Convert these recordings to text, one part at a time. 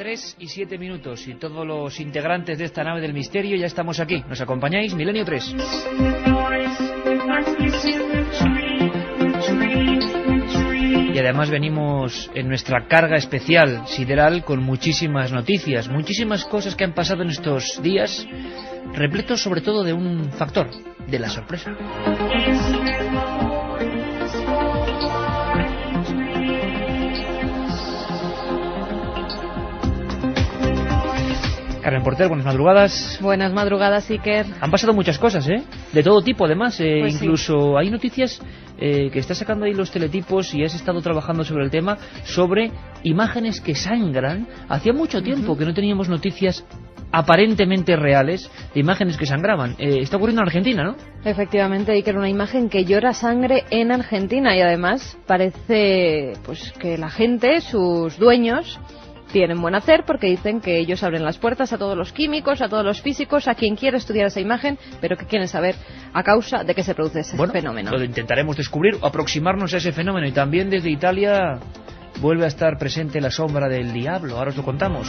3:07 y todos los integrantes de esta nave del misterio ya estamos aquí. ¿Nos acompañáis? Milenio 3. Y además venimos en nuestra carga especial sideral con muchísimas noticias, muchísimas cosas que han pasado en estos días, repletos sobre todo de un factor, de la sorpresa. Carmen Porter, buenas madrugadas. Buenas madrugadas, Iker. Han pasado muchas cosas, de todo tipo, además. Pues incluso sí. Hay noticias que está sacando ahí los teletipos y has estado trabajando sobre el tema, sobre imágenes que sangran. Hacía mucho tiempo que no teníamos noticias aparentemente reales de imágenes que sangraban. Está ocurriendo en Argentina, ¿no? Efectivamente, Iker, una imagen que llora sangre en Argentina y además parece pues que la gente, sus dueños, tienen buen hacer porque dicen que ellos abren las puertas a todos los químicos, a todos los físicos, a quien quiera estudiar esa imagen, pero que quieren saber a causa de qué se produce ese fenómeno. Lo intentaremos descubrir, aproximarnos a ese fenómeno, y también desde Italia vuelve a estar presente la sombra del diablo. Ahora os lo contamos.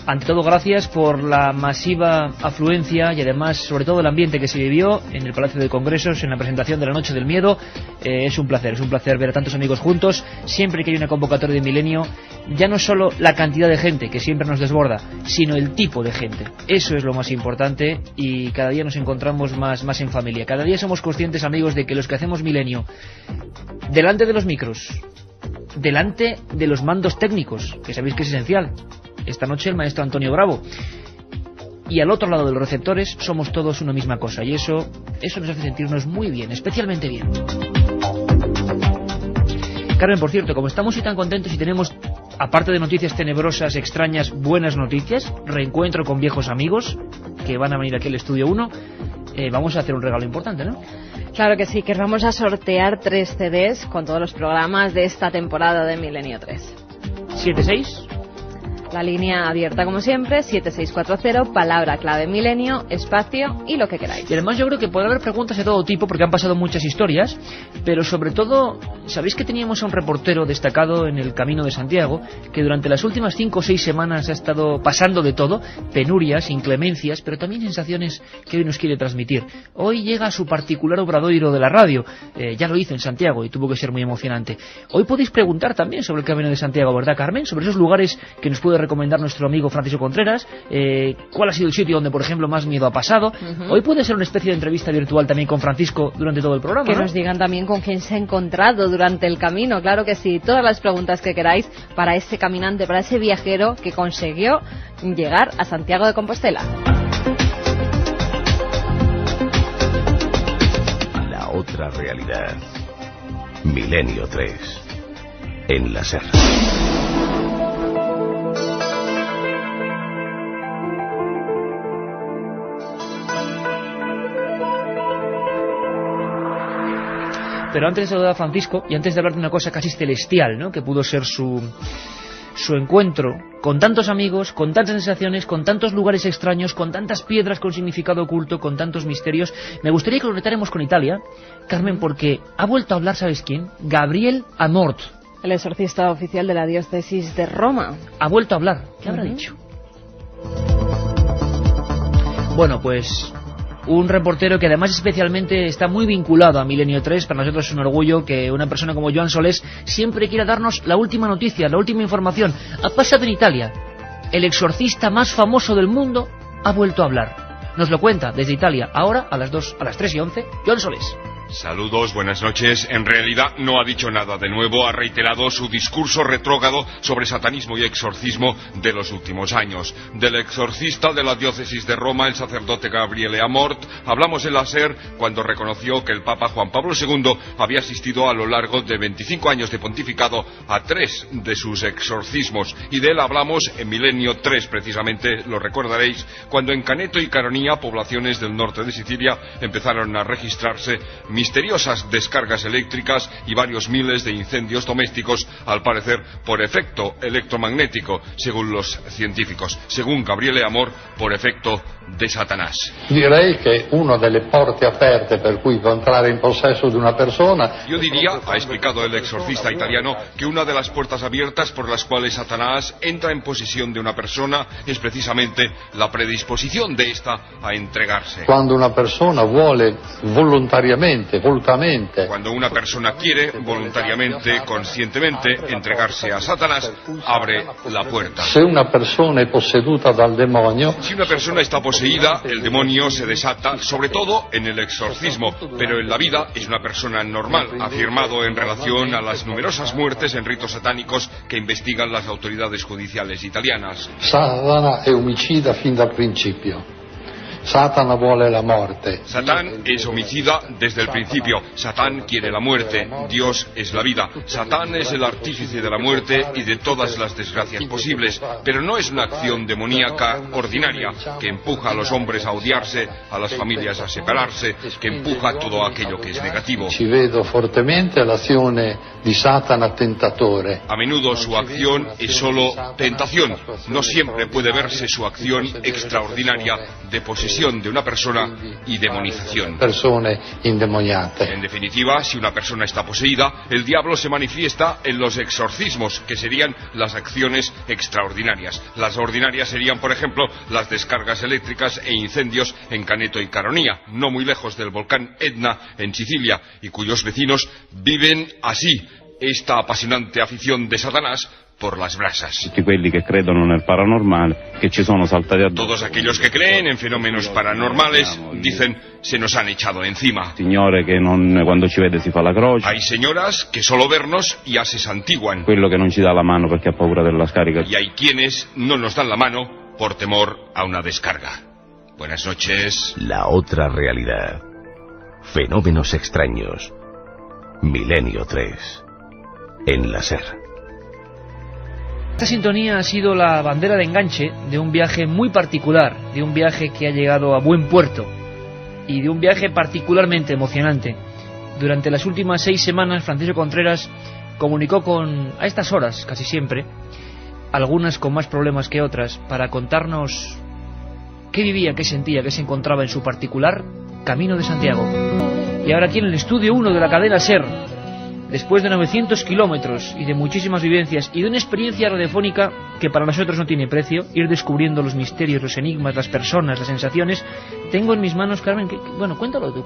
Ante todo, gracias por la masiva afluencia y además, sobre todo, el ambiente que se vivió en el Palacio de Congresos en la presentación de la Noche del Miedo. Es un placer ver a tantos amigos juntos. Siempre que hay una convocatoria de Milenio, ya no solo la cantidad de gente que siempre nos desborda, sino el tipo de gente. Eso es lo más importante y cada día nos encontramos más en familia. Cada día somos conscientes, amigos, de que los que hacemos Milenio, delante de los micros, delante de los mandos técnicos, que sabéis que es esencial, esta noche el maestro Antonio Bravo, y al otro lado de los receptores somos todos una misma cosa, y eso nos hace sentirnos muy bien, especialmente bien. Carmen, por cierto, como estamos hoy tan contentos y tenemos, aparte de noticias tenebrosas, extrañas, buenas noticias, reencuentro con viejos amigos que van a venir aquí al Estudio 1, vamos a hacer un regalo importante, ¿no? Claro que sí, que vamos a sortear 3 CDs con todos los programas de esta temporada de Milenio 3. 76. La línea abierta como siempre, 7640, palabra clave Milenio, espacio y lo que queráis. Y además yo creo que puede haber preguntas de todo tipo porque han pasado muchas historias, pero sobre todo, ¿sabéis que teníamos a un reportero destacado en el Camino de Santiago que durante las últimas 5 o 6 semanas ha estado pasando de todo, penurias, inclemencias, pero también sensaciones que hoy nos quiere transmitir? Hoy llega a su particular obradoiro de la radio, ya lo hizo en Santiago y tuvo que ser muy emocionante. Hoy podéis preguntar también sobre el Camino de Santiago, ¿verdad, Carmen? Sobre esos lugares que nos puede recomendar nuestro amigo Francisco Contreras, cuál ha sido el sitio donde, por ejemplo, más miedo ha pasado. Hoy puede ser una especie de entrevista virtual también con Francisco durante todo el programa, que ¿no? Nos digan también con quién se ha encontrado durante el camino, claro que sí, todas las preguntas que queráis para ese caminante, para ese viajero que consiguió llegar a Santiago de Compostela. La otra realidad. Milenio 3. En la SER. Pero antes de saludar a Francisco y antes de hablar de una cosa casi celestial, ¿no?, que pudo ser su encuentro con tantos amigos, con tantas sensaciones, con tantos lugares extraños, con tantas piedras con significado oculto, con tantos misterios, me gustaría que lo retáramos con Italia, Carmen, porque ha vuelto a hablar, ¿sabes quién? Gabriel Amort, el exorcista oficial de la diócesis de Roma. Ha vuelto a hablar. ¿Qué habrá dicho? Bueno, pues un reportero que además especialmente está muy vinculado a Milenio 3. Para nosotros es un orgullo que una persona como Joan Solés siempre quiera darnos la última noticia, la última información. Ha pasado en Italia. El exorcista más famoso del mundo ha vuelto a hablar. Nos lo cuenta desde Italia, ahora a las 3:11, Joan Solés. Saludos, buenas noches. En realidad no ha dicho nada de nuevo, ha reiterado su discurso retrógrado sobre satanismo y exorcismo de los últimos años. Del exorcista de la diócesis de Roma, el sacerdote Gabriele Amort, hablamos en la SER cuando reconoció que el Papa Juan Pablo II había asistido a lo largo de 25 años de pontificado a 3 de sus exorcismos, y de él hablamos en Milenio 3, precisamente, lo recordaréis, cuando en Caneto y Caronia, poblaciones del norte de Sicilia, empezaron a registrarse misteriosas descargas eléctricas y varios miles de incendios domésticos, al parecer por efecto electromagnético, según los científicos. Según Gabriele Amor, por efecto de Satanás. Direi che una delle porte aperte per cui può entrare in possesso di una persona. Yo diría, ha explicado el exorcista italiano, que una de las puertas abiertas por las cuales Satanás entra en posesión de una persona es precisamente la predisposición de esta a entregarse. Cuando una persona vuole volontariamente, volutamente. Cuando una persona quiere voluntariamente, conscientemente entregarse a Satanás, abre la puerta. Se una persona è posseduta dal demonio. Si una persona está poseída, el demonio se desata, sobre todo en el exorcismo, pero en la vida es una persona normal, afirmado en relación a las numerosas muertes en ritos satánicos que investigan las autoridades judiciales italianas. Satana è omicida fin dal principio. Satana vuole la muerte. Satán es homicida desde el principio. Satán quiere la muerte. Dios es la vida. Satán es el artífice de la muerte y de todas las desgracias posibles. Pero no es una acción demoníaca ordinaria que empuja a los hombres a odiarse, a las familias a separarse, que empuja todo aquello que es negativo. Ci vedo fortemente l'azione di Satana tentatore. A menudo su acción es solo tentación. No siempre puede verse su acción extraordinaria de posesión de una persona y demonización. Persone indemoniate. En definitiva, si una persona está poseída, el diablo se manifiesta en los exorcismos, que serían las acciones extraordinarias. Las ordinarias serían, por ejemplo, las descargas eléctricas e incendios en Caneto y Caronia, no muy lejos del volcán Etna, en Sicilia, y cuyos vecinos viven así esta apasionante afición de Satanás por las brasas. Tutti quelli che credono nel paranormale, che ci sono saltati addosso. Todos aquellos que creen en fenómenos paranormales dicen, se nos han echado encima. Signore che quando ci vede si fa la croce. Hay señoras que solo vernos ya se santiguan. Quello che non ci dà la mano perché ha paura della scarica. Y hay quienes no nos dan la mano por temor a una descarga. Buenas noches. La otra realidad. Fenómenos extraños. Milenio 3. En la SER. Esta sintonía ha sido la bandera de enganche de un viaje muy particular, de un viaje que ha llegado a buen puerto y de un viaje particularmente emocionante. Durante las últimas 6 semanas, Francisco Contreras comunicó a estas horas, casi siempre, algunas con más problemas que otras, para contarnos qué vivía, qué sentía, qué se encontraba en su particular Camino de Santiago. Y ahora aquí en el estudio 1 de la cadena SER, después de 900 kilómetros y de muchísimas vivencias y de una experiencia radiofónica que para nosotros no tiene precio, ir descubriendo los misterios, los enigmas, las personas, las sensaciones, tengo en mis manos, Carmen, bueno, cuéntalo tú.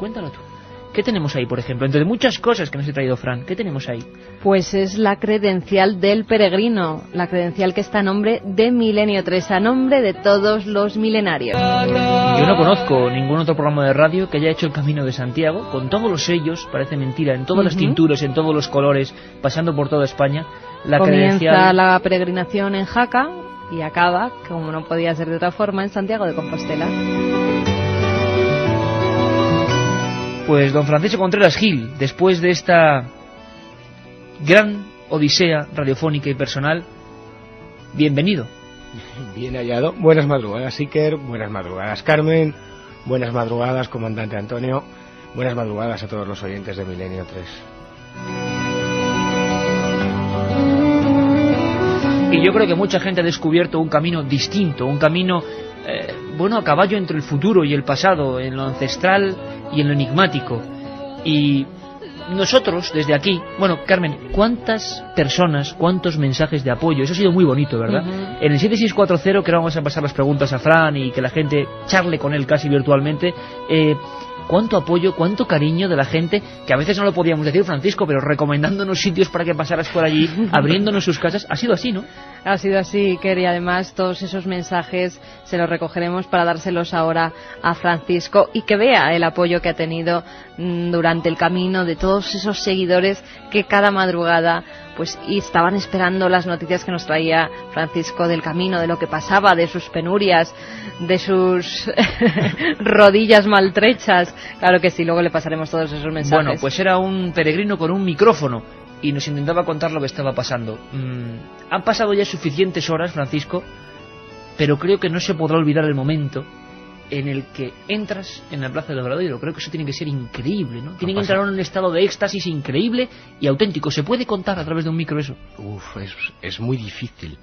¿Qué tenemos ahí, por ejemplo? Entre muchas cosas que nos he traído, Fran, ¿qué tenemos ahí? Pues es la credencial del peregrino, la credencial que está a nombre de Milenio 3, a nombre de todos los milenarios. Yo no conozco ningún otro programa de radio que haya hecho el Camino de Santiago, con todos los sellos, parece mentira, en todas las tinturas, en todos los colores, pasando por toda España. Comienza la peregrinación en Jaca y acaba, como no podía ser de otra forma, en Santiago de Compostela. Pues don Francisco Contreras Gil, después de esta gran odisea radiofónica y personal, bienvenido. Bien hallado. Buenas madrugadas, Iker. Buenas madrugadas, Carmen. Buenas madrugadas, comandante Antonio. Buenas madrugadas a todos los oyentes de Milenio 3. Y yo creo que mucha gente ha descubierto un camino distinto, un camino, a caballo entre el futuro y el pasado, en lo ancestral y en lo enigmático. Y nosotros, desde aquí, Carmen, ¿cuántas personas, cuántos mensajes de apoyo? Eso ha sido muy bonito, ¿verdad? En el 7640, que vamos a pasar las preguntas a Fran y que la gente charle con él casi virtualmente, cuánto apoyo, cuánto cariño de la gente, que a veces no lo podíamos decir, Francisco, pero recomendándonos sitios para que pasaras por allí, abriéndonos sus casas. Ha sido así, ¿no? Ha sido así, Iker, y además todos esos mensajes se los recogeremos para dárselos ahora a Francisco y que vea el apoyo que ha tenido durante el camino de todos esos seguidores que cada madrugada y estaban esperando las noticias que nos traía Francisco del camino, de lo que pasaba, de sus penurias, de sus rodillas maltrechas. Claro que sí, luego le pasaremos todos esos mensajes. Bueno, pues era un peregrino con un micrófono y nos intentaba contar lo que estaba pasando. Han pasado ya suficientes horas, Francisco, pero creo que no se podrá olvidar el momento en el que entras en la Plaza del Obradoiro. Creo que eso tiene que ser increíble, ¿no? Tiene que entrar en un estado de éxtasis increíble y auténtico. ¿Se puede contar a través de un micro eso? Es muy difícil.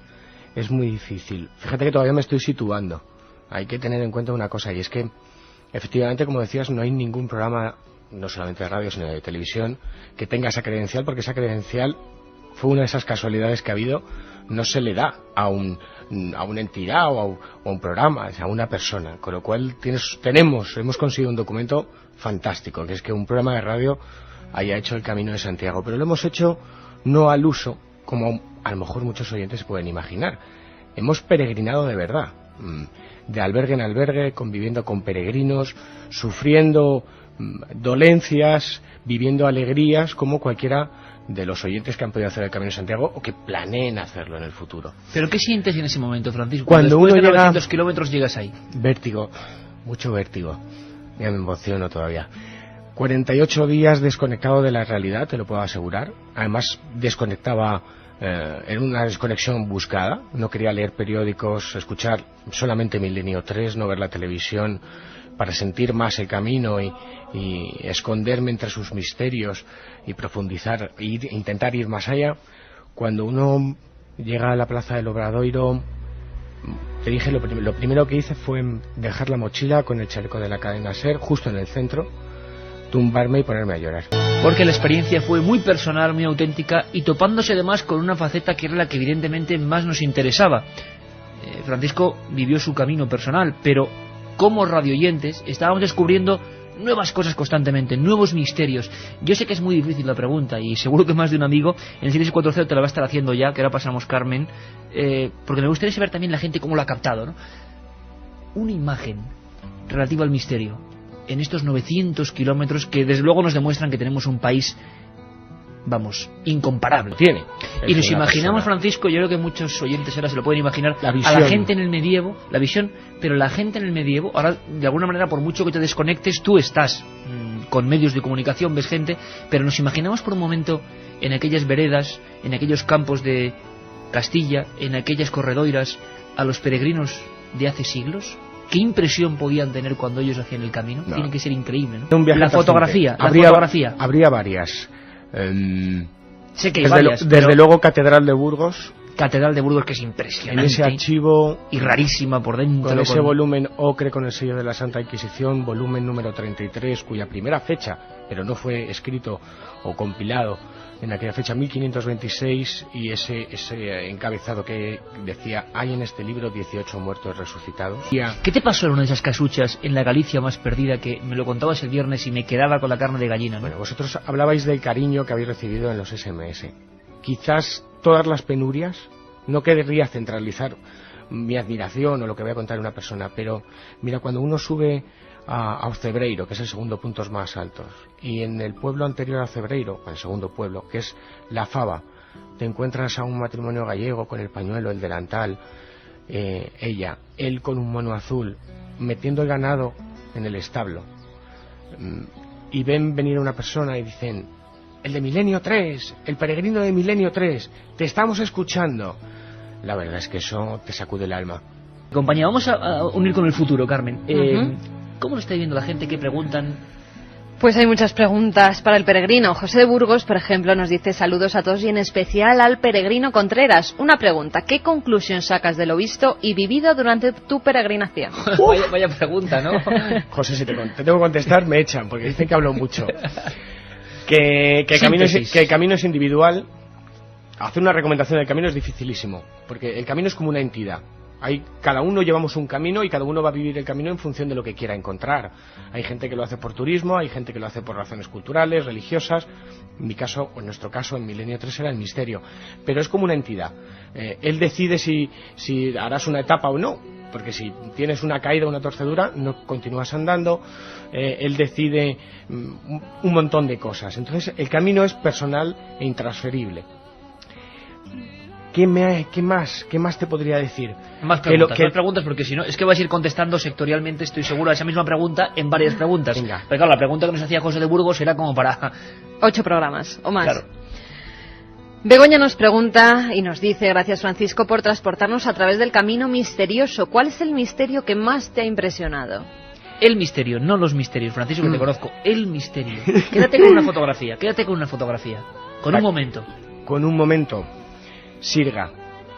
Es muy difícil. Fíjate que todavía me estoy situando. Hay que tener en cuenta una cosa, y es que, efectivamente, como decías, no hay ningún programa, no solamente de radio, sino de televisión, que tenga esa credencial, porque esa credencial fue una de esas casualidades que ha habido. No se le da a una entidad o a un programa, a una persona, con lo cual hemos conseguido un documento fantástico, que es que un programa de radio haya hecho el Camino de Santiago, pero lo hemos hecho no al uso, como a lo mejor muchos oyentes se pueden imaginar. Hemos peregrinado de verdad, de albergue en albergue, conviviendo con peregrinos, sufriendo dolencias, viviendo alegrías, como cualquiera de los oyentes que han podido hacer el Camino de Santiago o que planeen hacerlo en el futuro. ¿Pero qué sientes en ese momento, Francisco? Cuando después uno de llega 900 kilómetros llegas ahí. Vértigo, mucho vértigo. Ya me emociono todavía. 48 días desconectado de la realidad, te lo puedo asegurar. Además, desconectaba en una desconexión buscada. No quería leer periódicos, escuchar solamente Milenio 3, no ver la televisión, para sentir más el camino y esconderme entre sus misterios y profundizar e intentar ir más allá. Cuando uno llega a la Plaza del Obradoiro, te dije, lo primero que hice fue dejar la mochila con el chaleco de la cadena SER justo en el centro, tumbarme y ponerme a llorar. Porque la experiencia fue muy personal, muy auténtica, y topándose además con una faceta que era la que evidentemente más nos interesaba. Francisco vivió su camino personal, pero como radioyentes estábamos descubriendo nuevas cosas constantemente, nuevos misterios. Yo sé que es muy difícil la pregunta, y seguro que más de un amigo en el 640 te la va a estar haciendo ya, que ahora pasamos Carmen, porque me gustaría saber también la gente cómo lo ha captado, ¿no? Una imagen relativa al misterio en estos 900 kilómetros que desde luego nos demuestran que tenemos un país, vamos, incomparable. Tiene. Y nos imaginamos, Francisco, yo creo que muchos oyentes ahora se lo pueden imaginar, a la gente en el medievo, la visión, pero la gente en el medievo, ahora de alguna manera, por mucho que te desconectes, tú estás con medios de comunicación, ves gente, pero nos imaginamos por un momento en aquellas veredas, en aquellos campos de Castilla, en aquellas corredoiras, a los peregrinos de hace siglos. ¿Qué impresión podían tener cuando ellos hacían el camino? No. Tiene que ser increíble, ¿no? La fotografía. Habría varias. Sé que hay varias, desde luego Catedral de Burgos. Catedral de Burgos, que es impresionante. En ese archivo. Y rarísima por dentro. Con ese volumen ocre con el sello de la Santa Inquisición, volumen número 33, cuya primera fecha, pero no fue escrito o compilado en aquella fecha, 1526, y ese encabezado que decía: hay en este libro 18 muertos resucitados. ¿Qué te pasó en una de esas casuchas en la Galicia más perdida, que me lo contabas el viernes y me quedaba con la carne de gallina, ¿no? Bueno, vosotros hablabais del cariño que habéis recibido en los SMS. Quizás todas las penurias, no querría centralizar mi admiración o lo que voy a contar de una persona, pero mira, cuando uno sube a Ocebreiro, que es el segundo punto más altos, y en el pueblo anterior a Ocebreiro, el segundo pueblo, que es La Fava, te encuentras a un matrimonio gallego con el pañuelo, el delantal, él con un mono azul, metiendo el ganado en el establo, y ven venir a una persona y dicen: el de Milenio 3, el peregrino de Milenio 3, te estamos escuchando. La verdad es que eso te sacude el alma. Compañía, vamos a unir con el futuro, Carmen. ¿Cómo lo está viendo la gente? ¿Qué preguntan? Pues hay muchas preguntas para el peregrino. José de Burgos, por ejemplo, nos dice: saludos a todos y en especial al peregrino Contreras. Una pregunta: ¿qué conclusión sacas de lo visto y vivido durante tu peregrinación? Vaya pregunta, ¿no? José, si te tengo que contestar, me echan, porque dicen que hablo mucho. Que el camino es individual. Hacer una recomendación del camino es dificilísimo, porque el camino es como una entidad. Cada uno llevamos un camino y cada uno va a vivir el camino en función de lo que quiera encontrar. Hay gente que lo hace por turismo, hay gente que lo hace por razones culturales, religiosas. En mi caso, o en nuestro caso, en Milenio 3 era el misterio. Pero es como una entidad. Él decide si harás una etapa o no, porque si tienes una caída o una torcedura, no continúas andando. Él decide un montón de cosas. Entonces, el camino es personal e intransferible. ¿Qué más te podría decir? Más preguntas, porque si no, es que vais a ir contestando sectorialmente, estoy seguro, a esa misma pregunta en varias preguntas. Venga. Pero claro, la pregunta que nos hacía José de Burgos era como para 8 programas o más. Claro. Begoña nos pregunta y nos dice: gracias, Francisco, por transportarnos a través del camino misterioso. ¿Cuál es el misterio que más te ha impresionado? El misterio, no los misterios, Francisco, que te conozco. El misterio. Quédate con una fotografía, Con un momento. Con un momento. Sirga.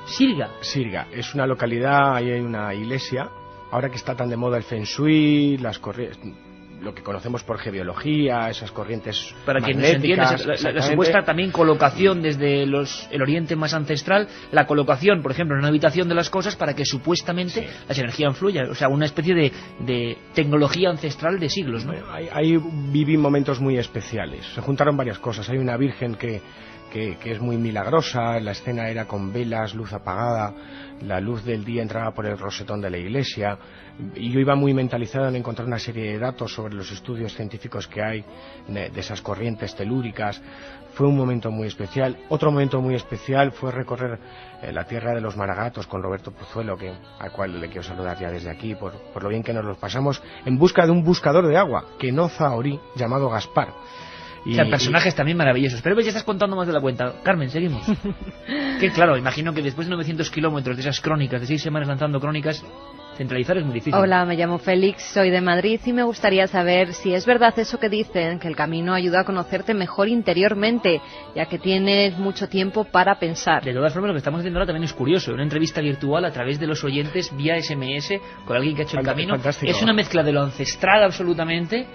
Sirga. Es una localidad, ahí hay una iglesia. Ahora que está tan de moda el Feng Shui, lo que conocemos por geobiología, esas corrientes para que nos entiendas, la supuesta también colocación desde el oriente más ancestral, la colocación, por ejemplo, en una habitación de las cosas para que supuestamente las energías fluyan, o sea, una especie de tecnología ancestral de siglos, ¿no? Ahí viví momentos muy especiales, se juntaron varias cosas. Hay una virgen que es muy milagrosa, la escena era con velas, luz apagada, la luz del día entraba por el rosetón de la iglesia, y yo iba muy mentalizado en encontrar una serie de datos sobre los estudios científicos que hay de esas corrientes telúricas. Fue un momento muy especial. Otro momento muy especial fue recorrer la tierra de los Maragatos con Roberto Pozuelo, al cual le quiero saludar ya desde aquí por lo bien que nos los pasamos, en busca de un buscador de agua, que no zahorí, llamado Gaspar. O sea, personajes también maravillosos. Pero ya estás contando más de la cuenta. Carmen, seguimos. Que claro, imagino que después de 900 kilómetros de esas crónicas, de 6 semanas lanzando crónicas, centralizar es muy difícil. Hola, me llamo Félix, soy de Madrid y me gustaría saber si es verdad eso que dicen, que el camino ayuda a conocerte mejor interiormente, ya que tienes mucho tiempo para pensar. De todas formas, lo que estamos haciendo ahora también es curioso. Una entrevista virtual a través de los oyentes vía SMS con alguien que ha hecho el camino. Fantástico. Es una mezcla de lo ancestral absolutamente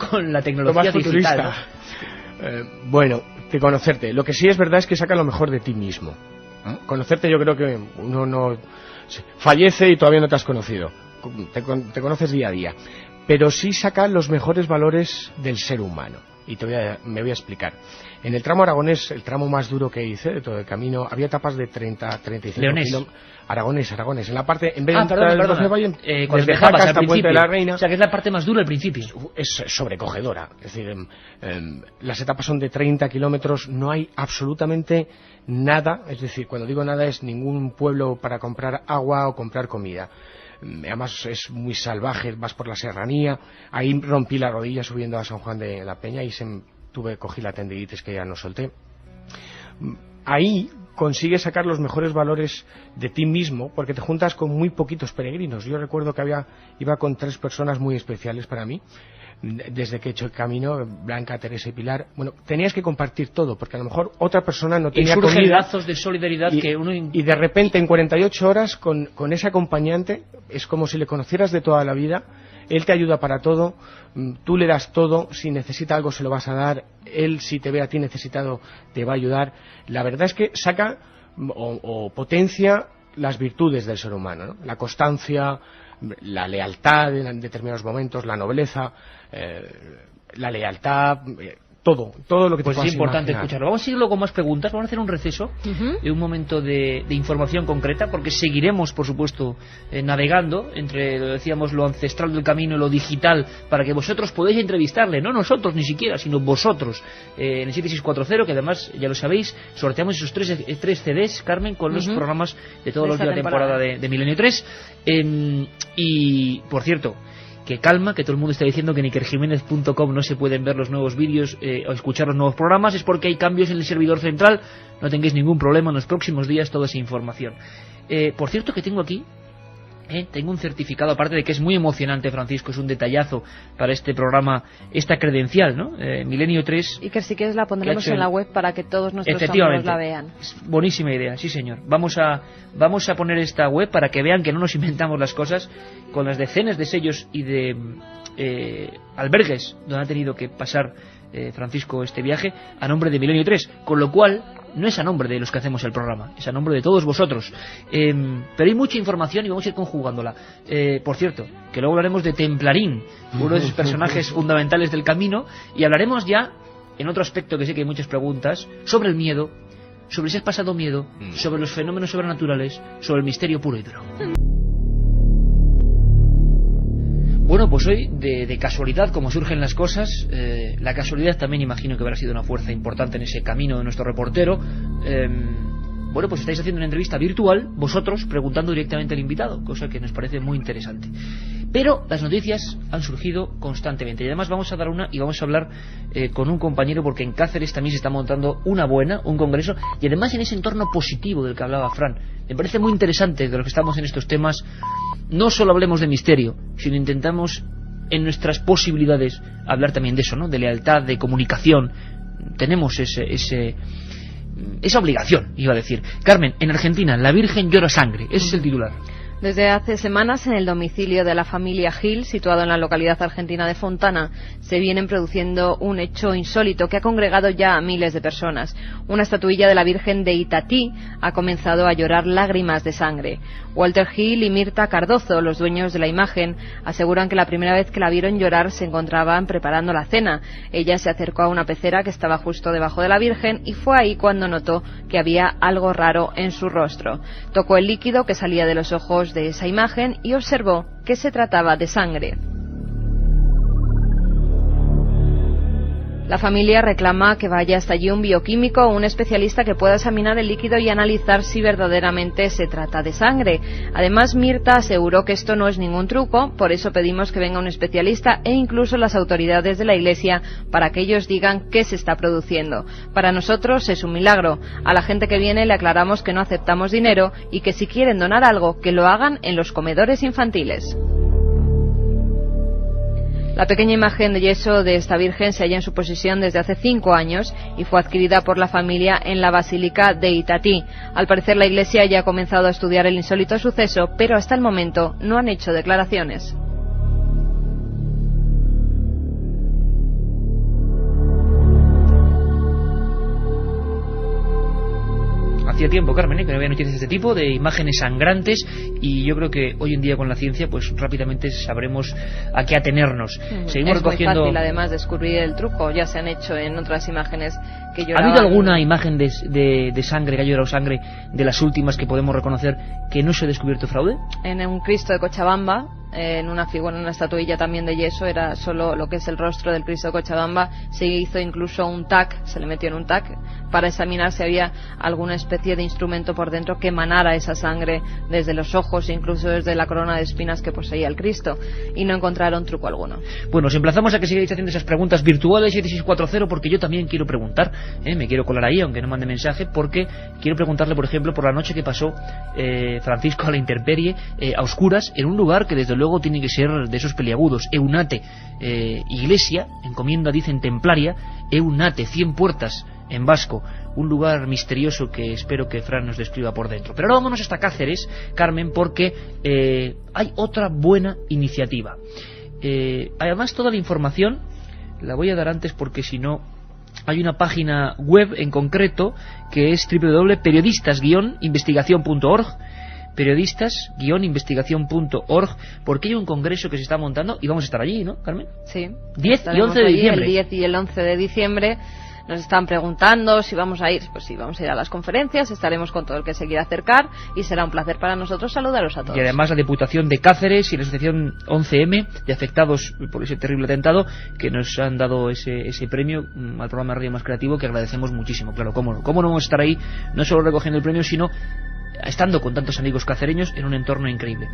con la tecnología digital, ¿no? Bueno, de conocerte. Lo que sí es verdad es que saca lo mejor de ti mismo. Conocerte, yo creo que uno no fallece y todavía no te has conocido. Te conoces día a día. Pero sí saca los mejores valores del ser humano. Y me voy a explicar. En el tramo aragonés, el tramo más duro que hice de todo el camino, había etapas de 30, 35 kilómetros. Aragonés. En la parte, en vez de entrar desde Jaca hasta Puente de la Reina. O sea, que es la parte más dura al principio. Es sobrecogedora. Es decir, las etapas son de 30 kilómetros, no hay absolutamente nada. Es decir, cuando digo nada es ningún pueblo para comprar agua o comprar comida. Además es muy salvaje, vas por la serranía. Ahí rompí la rodilla subiendo a San Juan de la Peña y cogí la tendinitis que ya no solté. Ahí consigues sacar los mejores valores de ti mismo porque te juntas con muy poquitos peregrinos. Yo recuerdo que iba con 3 personas muy especiales para mí desde que he hecho el camino, Blanca, Teresa y Pilar. Bueno, tenías que compartir todo porque a lo mejor otra persona no tenía comida. Y surgen lazos de solidaridad que uno... Y de repente en 48 horas con ese acompañante es como si le conocieras de toda la vida. Él te ayuda para todo, tú le das todo, si necesita algo se lo vas a dar, él si te ve a ti necesitado te va a ayudar. La verdad es que saca o potencia las virtudes del ser humano, ¿no? La constancia, la lealtad en determinados momentos, la nobleza, la lealtad, todo lo que te puedas imaginar. Pues es importante escucharlo. Vamos a seguirlo con más preguntas, vamos a hacer un receso de un momento de información concreta, porque seguiremos, por supuesto, navegando entre, decíamos, lo ancestral del camino y lo digital, para que vosotros podáis entrevistarle, no nosotros ni siquiera, sino vosotros, en el 7640, que además, ya lo sabéis, sorteamos esos 3 CDs, Carmen, con los programas de todos los días de la temporada de Milenio 3. Y, por cierto, que calma, que todo el mundo está diciendo que en ikerjiménez.com no se pueden ver los nuevos vídeos o escuchar los nuevos programas, es porque hay cambios en el servidor central. No tengáis ningún problema, en los próximos días toda esa información. Por cierto, que tengo aquí tengo un certificado, aparte de que es muy emocionante, Francisco, es un detallazo para este programa, esta credencial, ¿no? Milenio 3. Y que si quieres la pondremos en la web para que todos nuestros amigos la vean. Es buenísima idea, sí señor. Vamos a poner esta web para que vean que no nos inventamos las cosas, con las decenas de sellos y de albergues donde ha tenido que pasar Francisco este viaje a nombre de Milenio 3, con lo cual no es a nombre de los que hacemos el programa, es a nombre de todos vosotros. Pero hay mucha información y vamos a ir conjugándola. Por cierto, que luego hablaremos de Templarín, uno de esos personajes fundamentales del camino, y hablaremos ya, en otro aspecto que sé que hay muchas preguntas, sobre el miedo, sobre si has pasado miedo, sobre los fenómenos sobrenaturales, sobre el misterio puro y duro. Bueno, pues hoy, de casualidad, como surgen las cosas, la casualidad también imagino que habrá sido una fuerza importante en ese camino de nuestro reportero. Bueno, pues estáis haciendo una entrevista virtual, vosotros, preguntando directamente al invitado, cosa que nos parece muy interesante. Pero las noticias han surgido constantemente y además vamos a dar una y vamos a hablar con un compañero, porque en Cáceres también se está montando un congreso, y además en ese entorno positivo del que hablaba Fran. Me parece muy interesante de los que estamos en estos temas. No solo hablemos de misterio, sino intentamos en nuestras posibilidades hablar también de eso, ¿no? De lealtad, de comunicación. Tenemos esa obligación, iba a decir. Carmen, en Argentina, la Virgen llora sangre. Ese es el titular. Desde hace semanas, en el domicilio de la familia Gil, situado en la localidad argentina de Fontana, se viene produciendo un hecho insólito que ha congregado ya a miles de personas. Una estatuilla de la Virgen de Itatí ha comenzado a llorar lágrimas de sangre. Walter Gil y Mirta Cardozo, los dueños de la imagen, aseguran que la primera vez que la vieron llorar se encontraban preparando la cena. Ella se acercó a una pecera que estaba justo debajo de la Virgen y fue ahí cuando notó que había algo raro en su rostro. Tocó el líquido que salía de los ojos de esa imagen y observó que se trataba de sangre. La familia reclama que vaya hasta allí un bioquímico o un especialista que pueda examinar el líquido y analizar si verdaderamente se trata de sangre. Además, Mirta aseguró que esto no es ningún truco, por eso pedimos que venga un especialista e incluso las autoridades de la Iglesia para que ellos digan qué se está produciendo. Para nosotros es un milagro. A la gente que viene le aclaramos que no aceptamos dinero y que si quieren donar algo, que lo hagan en los comedores infantiles. La pequeña imagen de yeso de esta Virgen se halla en su posesión desde hace 5 años y fue adquirida por la familia en la Basílica de Itatí. Al parecer la Iglesia ya ha comenzado a estudiar el insólito suceso, pero hasta el momento no han hecho declaraciones. Hacía tiempo, Carmen, que no había noticias de este tipo, de imágenes sangrantes, y yo creo que hoy en día con la ciencia pues rápidamente sabremos a qué atenernos. Seguimos recogiendo... muy fácil además descubrir el truco, ya se han hecho en otras imágenes que lloraban. ¿Ha habido alguna imagen de sangre, que ha llorado sangre, de las últimas que podemos reconocer, que no se ha descubierto fraude? En un Cristo de Cochabamba, en una figura, en una estatuilla también de yeso, era solo lo que es el rostro del Cristo de Cochabamba. Se hizo incluso un TAC, se le metió en un TAC para examinar si había alguna especie de instrumento por dentro que emanara esa sangre desde los ojos e incluso desde la corona de espinas que poseía el Cristo, y no encontraron truco alguno. Bueno, os emplazamos a que sigáis haciendo esas preguntas virtuales 7640, porque yo también quiero preguntar, me quiero colar ahí aunque no mande mensaje, porque quiero preguntarle, por ejemplo, por la noche que pasó Francisco a la intemperie, a oscuras, en un lugar que desde luego tiene que ser de esos peliagudos. Eunate, iglesia, encomienda, dicen, templaria, Eunate, 100 puertas en vasco, un lugar misterioso que espero que Fran nos describa por dentro. Pero ahora vámonos hasta Cáceres, Carmen, porque hay otra buena iniciativa. Además, toda la información la voy a dar antes, porque si no, hay una página web en concreto que es www.periodistas-investigación.org, periodistas-investigación.org, porque hay un congreso que se está montando y vamos a estar allí, ¿no, Carmen? Sí. 10 y 11 de diciembre. El 10 y el 11 de diciembre nos están preguntando si vamos a ir. Pues sí, vamos a ir a las conferencias, estaremos con todo el que se quiera acercar y será un placer para nosotros saludaros a todos. Y además la Diputación de Cáceres y la Asociación 11M de afectados por ese terrible atentado, que nos han dado ese premio al programa de Radio Más Creativo, que agradecemos muchísimo. Claro, cómo no vamos a estar ahí, no solo recogiendo el premio, sino estando con tantos amigos cacereños en un entorno increíble.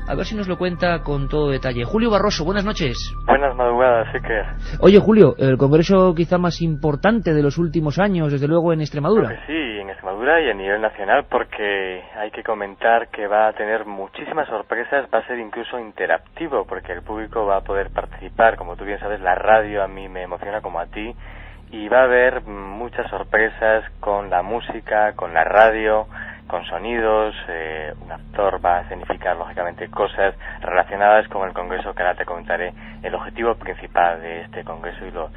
A ver si nos lo cuenta con todo detalle. Julio Barroso, buenas noches. Buenas madrugadas, Iker. Oye, Julio, el congreso quizá más importante de los últimos años, desde luego en Extremadura. Creo que sí, en Extremadura y a nivel nacional, porque hay que comentar que va a tener muchísimas sorpresas, va a ser incluso interactivo, porque el público va a poder participar. Como tú bien sabes, la radio a mí me emociona como a ti, y va a haber muchas sorpresas con la música, con la radio, con sonidos. Un actor va a escenificar lógicamente cosas relacionadas con el congreso, que ahora te comentaré el objetivo principal de este congreso y los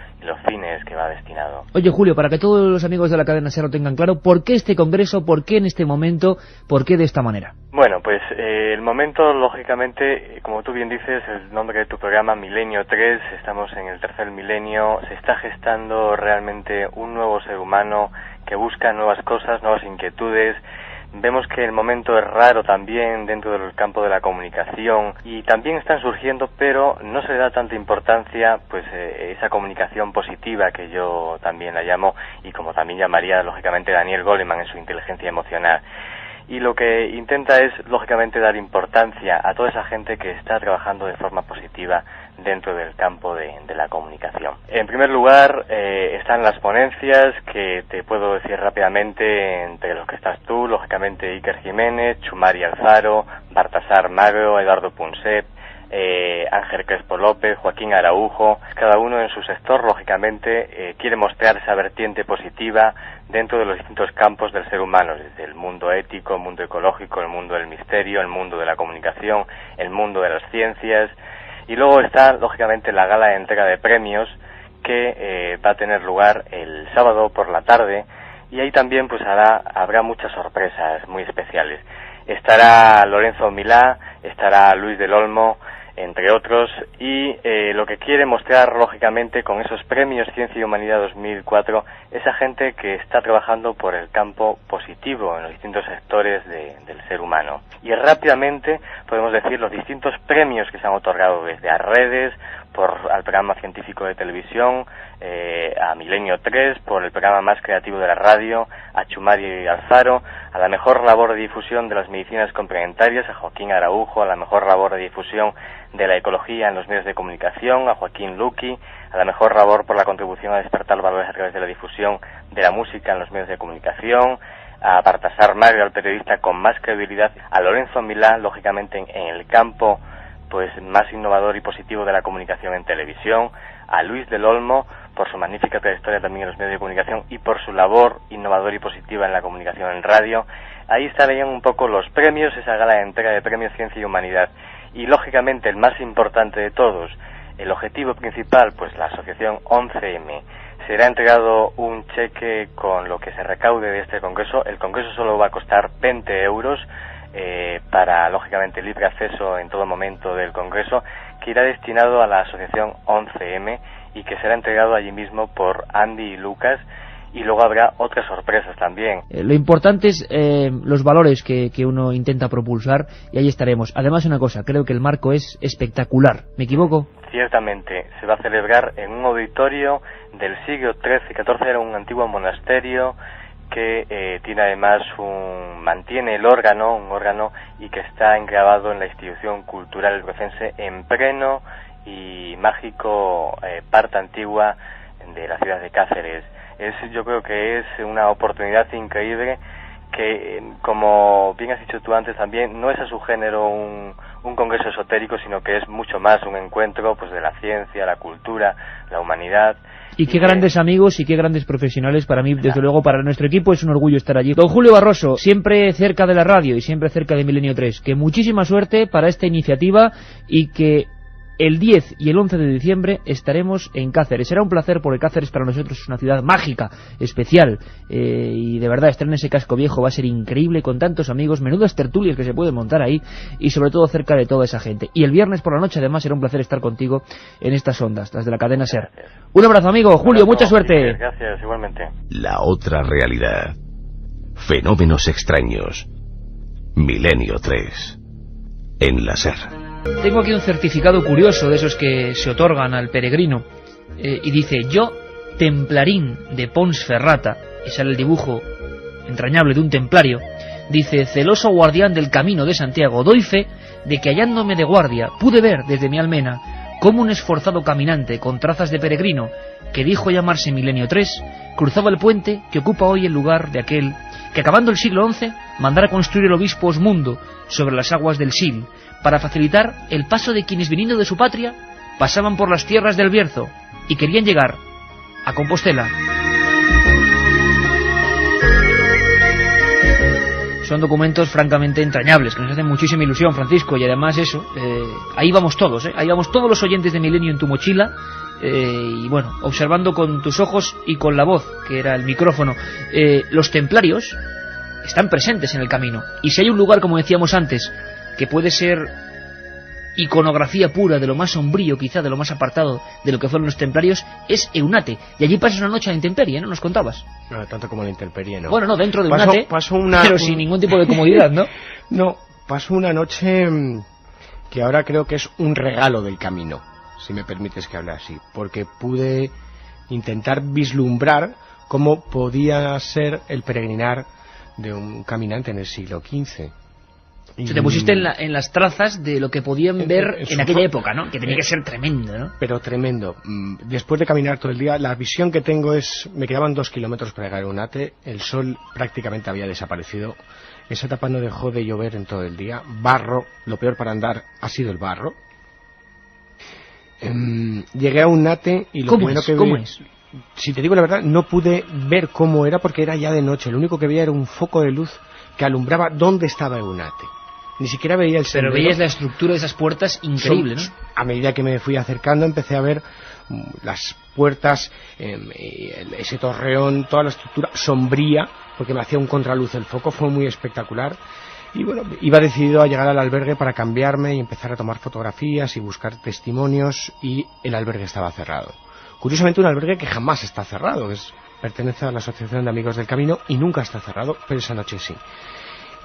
fines que va destinado. Oye, Julio, para que todos los amigos de la cadena SER lo tengan claro, ¿por qué este congreso, por qué en este momento, por qué de esta manera? Bueno, pues el momento, lógicamente, como tú bien dices, el nombre de tu programa, Milenio 3, estamos en el tercer milenio, se está gestando realmente un nuevo ser humano que busca nuevas cosas, nuevas inquietudes. Vemos que el momento es raro también dentro del campo de la comunicación, y también están surgiendo, pero no se le da tanta importancia, pues esa comunicación positiva, que yo también la llamo, y como también llamaría lógicamente Daniel Goleman en su inteligencia emocional. y lo que intenta es, lógicamente, dar importancia a toda esa gente que está trabajando de forma positiva dentro del campo de la comunicación. En primer lugar, están las ponencias, que te puedo decir rápidamente, entre los que estás tú, lógicamente Iker Jiménez, Chumari Alfaro, Baltasar Magro, Eduardo Punset, Ángel Crespo López, Joaquín Araujo. Cada uno en su sector, lógicamente, quiere mostrar esa vertiente positiva dentro de los distintos campos del ser humano, desde el mundo ético, el mundo ecológico, el mundo del misterio, el mundo de la comunicación, el mundo de las ciencias. Y luego está, lógicamente, la gala de entrega de premios, que va a tener lugar el sábado por la tarde, y ahí también pues habrá muchas sorpresas muy especiales. Estará Lorenzo Milá, estará Luis del Olmo, entre otros, y lo que quiere mostrar, lógicamente, con esos premios Ciencia y Humanidad 2004, esa gente que está trabajando por el campo positivo en los distintos sectores del ser humano. Y rápidamente podemos decir los distintos premios que se han otorgado desde a redes, al programa científico de televisión, a Milenio 3, por el programa más creativo de la radio, a Chumari Alfaro, a la mejor labor de difusión de las medicinas complementarias, a Joaquín Araujo, a la mejor labor de difusión de la ecología en los medios de comunicación, a Joaquín Luqui, a la mejor labor por la contribución a despertar valores a través de la difusión de la música en los medios de comunicación, a Baltasar Magro, al periodista con más credibilidad, a Lorenzo Milá, lógicamente en el campo pues más innovador y positivo de la comunicación en televisión, a Luis del Olmo por su magnífica trayectoria también en los medios de comunicación y por su labor innovadora y positiva en la comunicación en radio. Ahí estarían un poco los premios, esa gala de entrega de premios Ciencia y Humanidad. Y lógicamente el más importante de todos, el objetivo principal, pues la asociación 11M. Será entregado un cheque con lo que se recaude de este congreso. El congreso solo va a costar 20 euros para, lógicamente, libre acceso en todo momento del congreso, que irá destinado a la asociación 11M y que será entregado allí mismo por Andy y Lucas. Y luego habrá otras sorpresas también. Lo importante es los valores que uno intenta propulsar, y ahí estaremos. Además, una cosa, creo que el marco es espectacular. ¿Me equivoco? Ciertamente, se va a celebrar en un auditorio del siglo XIII-XIV, era un antiguo monasterio que tiene además mantiene un órgano y que está engravado en la institución cultural elbrucense en pleno y mágico parte antigua de la ciudad de Cáceres. Yo creo que es una oportunidad increíble que, como bien has dicho tú antes también, no es a su género un congreso esotérico, sino que es mucho más un encuentro pues de la ciencia, la cultura, la humanidad. Y qué grandes amigos y qué grandes profesionales. Para mí, desde luego, para nuestro equipo es un orgullo estar allí. Don Julio Barroso, siempre cerca de la radio y siempre cerca de Milenio 3, que muchísima suerte para esta iniciativa y que el 10 y el 11 de diciembre estaremos en Cáceres. Será un placer porque Cáceres para nosotros es una ciudad mágica, especial, y de verdad estar en ese casco viejo va a ser increíble con tantos amigos, menudas tertulias que se pueden montar ahí y sobre todo cerca de toda esa gente. Y el viernes por la noche además será un placer estar contigo en estas ondas, las de la cadena SER. Un abrazo, amigo. Julio, mucha suerte. Gracias, igualmente. La otra realidad. Fenómenos extraños. Milenio 3. En la SER. Tengo aquí un certificado curioso de esos que se otorgan al peregrino y dice: yo, templarín de Pons Ferrata, y sale el dibujo entrañable de un templario. Dice: celoso guardián del camino de Santiago, doy fe de que hallándome de guardia pude ver desde mi almena como un esforzado caminante con trazas de peregrino, que dijo llamarse Milenio 3, cruzaba el puente que ocupa hoy el lugar de aquel que, acabando el siglo XI, mandara construir el obispo Osmundo sobre las aguas del Sil, para facilitar el paso de quienes, viniendo de su patria, pasaban por las tierras del Bierzo y querían llegar a Compostela. Son documentos francamente entrañables, que nos hacen muchísima ilusión, Francisco, y además eso, ahí vamos todos, ahí vamos todos los oyentes de Milenio en tu mochila, y bueno, observando con tus ojos y con la voz, que era el micrófono. Los templarios están presentes en el camino, y si hay un lugar, como decíamos antes, que puede ser iconografía pura de lo más sombrío, quizá de lo más apartado de lo que fueron los templarios, es Eunate, y allí pasas una noche a la intemperie, ¿no? Nos contabas. No, tanto como la intemperie, ¿no? Bueno, no, dentro de Eunate, pero sin ningún tipo de comodidad, ¿no? No, pasó una noche que ahora creo que es un regalo del camino, si me permites que hable así, porque pude intentar vislumbrar cómo podía ser el peregrinar de un caminante en el siglo XV. O sea, te pusiste en las trazas de lo que podían ver en aquella época, ¿no? Que tenía que ser tremendo, ¿no? Pero tremendo. Después de caminar todo el día, la visión que tengo es... Me quedaban 2 kilómetros para llegar a Eunate, el sol prácticamente había desaparecido, esa etapa no dejó de llover en todo el día, barro, lo peor para andar ha sido el barro. Llegué a Eunate y lo primero que vi... ¿Cómo es? Si te digo la verdad, no pude ver cómo era porque era ya de noche, lo único que veía era un foco de luz que alumbraba dónde estaba Eunate. Ni siquiera veía el sendero. Pero veías la estructura de esas puertas increíble, ¿no? A medida que me fui acercando empecé a ver las puertas, ese torreón, toda la estructura sombría, porque me hacía un contraluz el foco, fue muy espectacular. Y bueno, iba decidido a llegar al albergue para cambiarme y empezar a tomar fotografías y buscar testimonios, y el albergue estaba cerrado. Curiosamente un albergue que jamás está cerrado, pertenece a la Asociación de Amigos del Camino y nunca está cerrado, pero esa noche sí.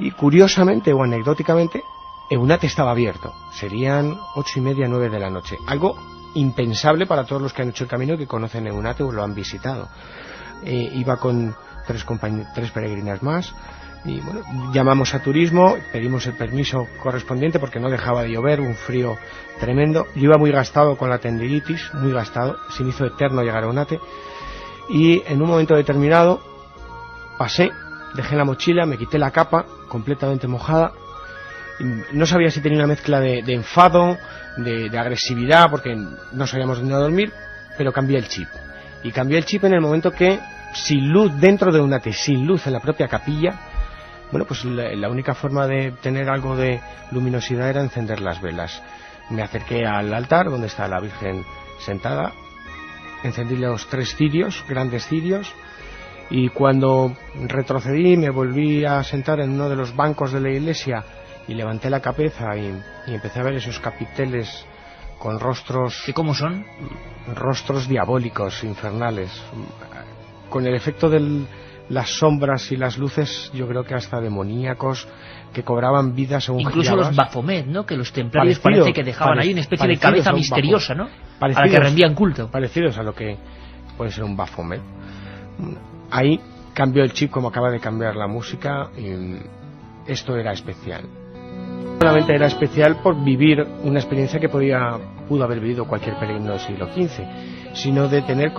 Y curiosamente o anecdóticamente, Eunate estaba abierto. Serían 8:30, 9 de la noche. Algo impensable para todos los que han hecho el camino y que conocen Eunate o lo han visitado. Iba con 3 peregrinas más. Y bueno, llamamos a turismo, pedimos el permiso correspondiente porque no dejaba de llover, un frío tremendo. Yo iba muy gastado con la tendinitis, muy gastado. Se me hizo eterno llegar a Eunate. Y en un momento determinado pasé, dejé la mochila, me quité la capa completamente mojada. No sabía si tenía una mezcla de enfado, de agresividad, porque no sabíamos dónde dormir, pero cambié el chip. Y cambié el chip en el momento que, sin luz dentro de Eunate, sin luz en la propia capilla, bueno, pues la única forma de tener algo de luminosidad era encender las velas. Me acerqué al altar donde está la Virgen sentada, encendí los 3 cirios, grandes cirios, y cuando retrocedí me volví a sentar en uno de los bancos de la iglesia y levanté la cabeza y empecé a ver esos capiteles con rostros... ¿Y cómo son? Rostros diabólicos, infernales, con el efecto de las sombras y las luces, yo creo que hasta demoníacos, que cobraban vida según incluso girabas. Los Baphomet, ¿no? Que los templarios parece que dejaban ahí una especie de cabeza misteriosa, ¿no? A la que rendían culto. Parecidos a lo que puede ser un Baphomet. Ahí cambió el chip, como acaba de cambiar la música, y esto era especial. No solamente era especial por vivir una experiencia que pudo haber vivido cualquier peregrino del siglo XV, sino de tener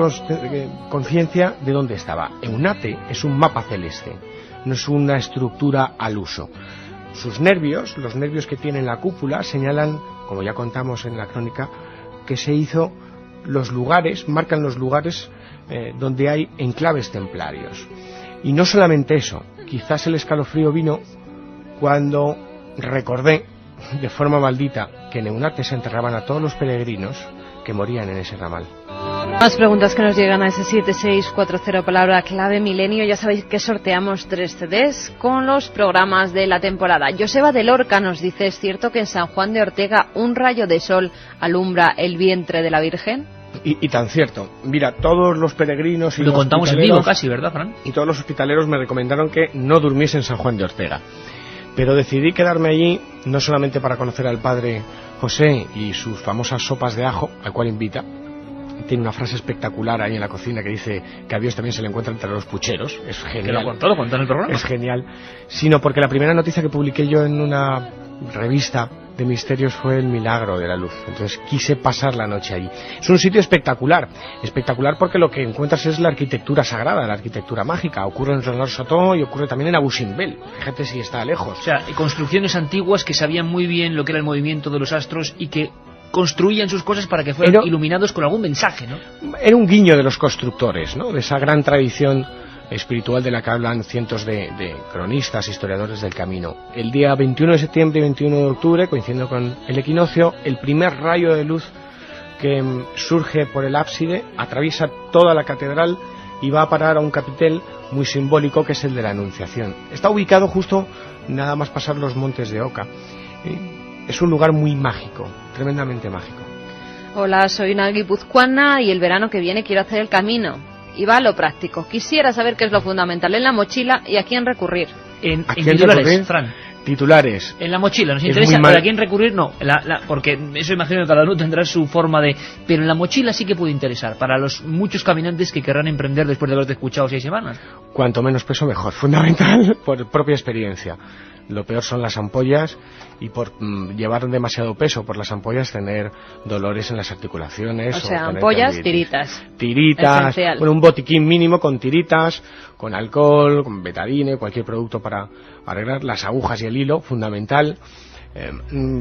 conciencia de dónde estaba. Eunate es un mapa celeste, no es una estructura al uso. Sus nervios, los nervios que tiene la cúpula, señalan, como ya contamos en la crónica, que se hizo los lugares, marcan los lugares donde hay enclaves templarios. Y no solamente eso, quizás el escalofrío vino cuando recordé de forma maldita que en Eunate se enterraban a todos los peregrinos que morían en ese ramal. Más preguntas que nos llegan a ese 7640, palabra clave milenio. Ya sabéis que sorteamos 3 CDs con los programas de la temporada. Joseba de Lorca nos dice: ¿es cierto que en San Juan de Ortega un rayo de sol alumbra el vientre de la Virgen? Y tan cierto. Mira, todos los peregrinos y lo contamos en vivo casi, ¿verdad, Fran? Y todos los hospitaleros me recomendaron que no durmiese en San Juan de Ortega. Pero decidí quedarme allí no solamente para conocer al padre José y sus famosas sopas de ajo, al cual invita. Tiene una frase espectacular ahí en la cocina que dice que a Dios también se le encuentra entre los pucheros. Es genial. ¿Lo contó en el programa? Es genial. Sino porque la primera noticia que publiqué yo en una revista de misterios fue el milagro de la luz. Entonces quise pasar la noche allí. Es un sitio espectacular. Espectacular porque lo que encuentras es la arquitectura sagrada, la arquitectura mágica. Ocurre en Renard-Château y ocurre también en Abu-Simbel. Fíjate si está lejos. O sea, construcciones antiguas que sabían muy bien lo que era el movimiento de los astros y que construían sus cosas para que fueran iluminados con algún mensaje, ¿no? Era un guiño de los constructores, ¿no? De esa gran tradición espiritual de la que hablan cientos de cronistas, historiadores del camino. El día 21 de septiembre y 21 de octubre, coincidiendo con el equinoccio, el primer rayo de luz que surge por el ábside atraviesa toda la catedral y va a parar a un capitel muy simbólico que es el de la Anunciación. Está ubicado justo nada más pasar los montes de Oca. Es un lugar muy mágico, tremendamente mágico. Hola, soy una guipuzcoana y el verano que viene quiero hacer el camino. Y va a lo práctico. Quisiera saber qué es lo fundamental en la mochila y a quién recurrir. En titulares, Fran. Titulares. En la mochila nos interesa, pero a quién recurrir no. Porque eso imagino que cada uno tendrá su forma de... Pero en la mochila sí que puede interesar para los muchos caminantes que querrán emprender después de haberte escuchado 6 semanas. cuanto menos peso mejor, fundamental, por propia experiencia. Lo peor son las ampollas y por llevar demasiado peso por las ampollas tener dolores en las articulaciones. O sea, ampollas, tiritas. Tiritas, bueno, un botiquín mínimo con tiritas, con alcohol, con betadine, cualquier producto para arreglar las agujas y el hilo, fundamental.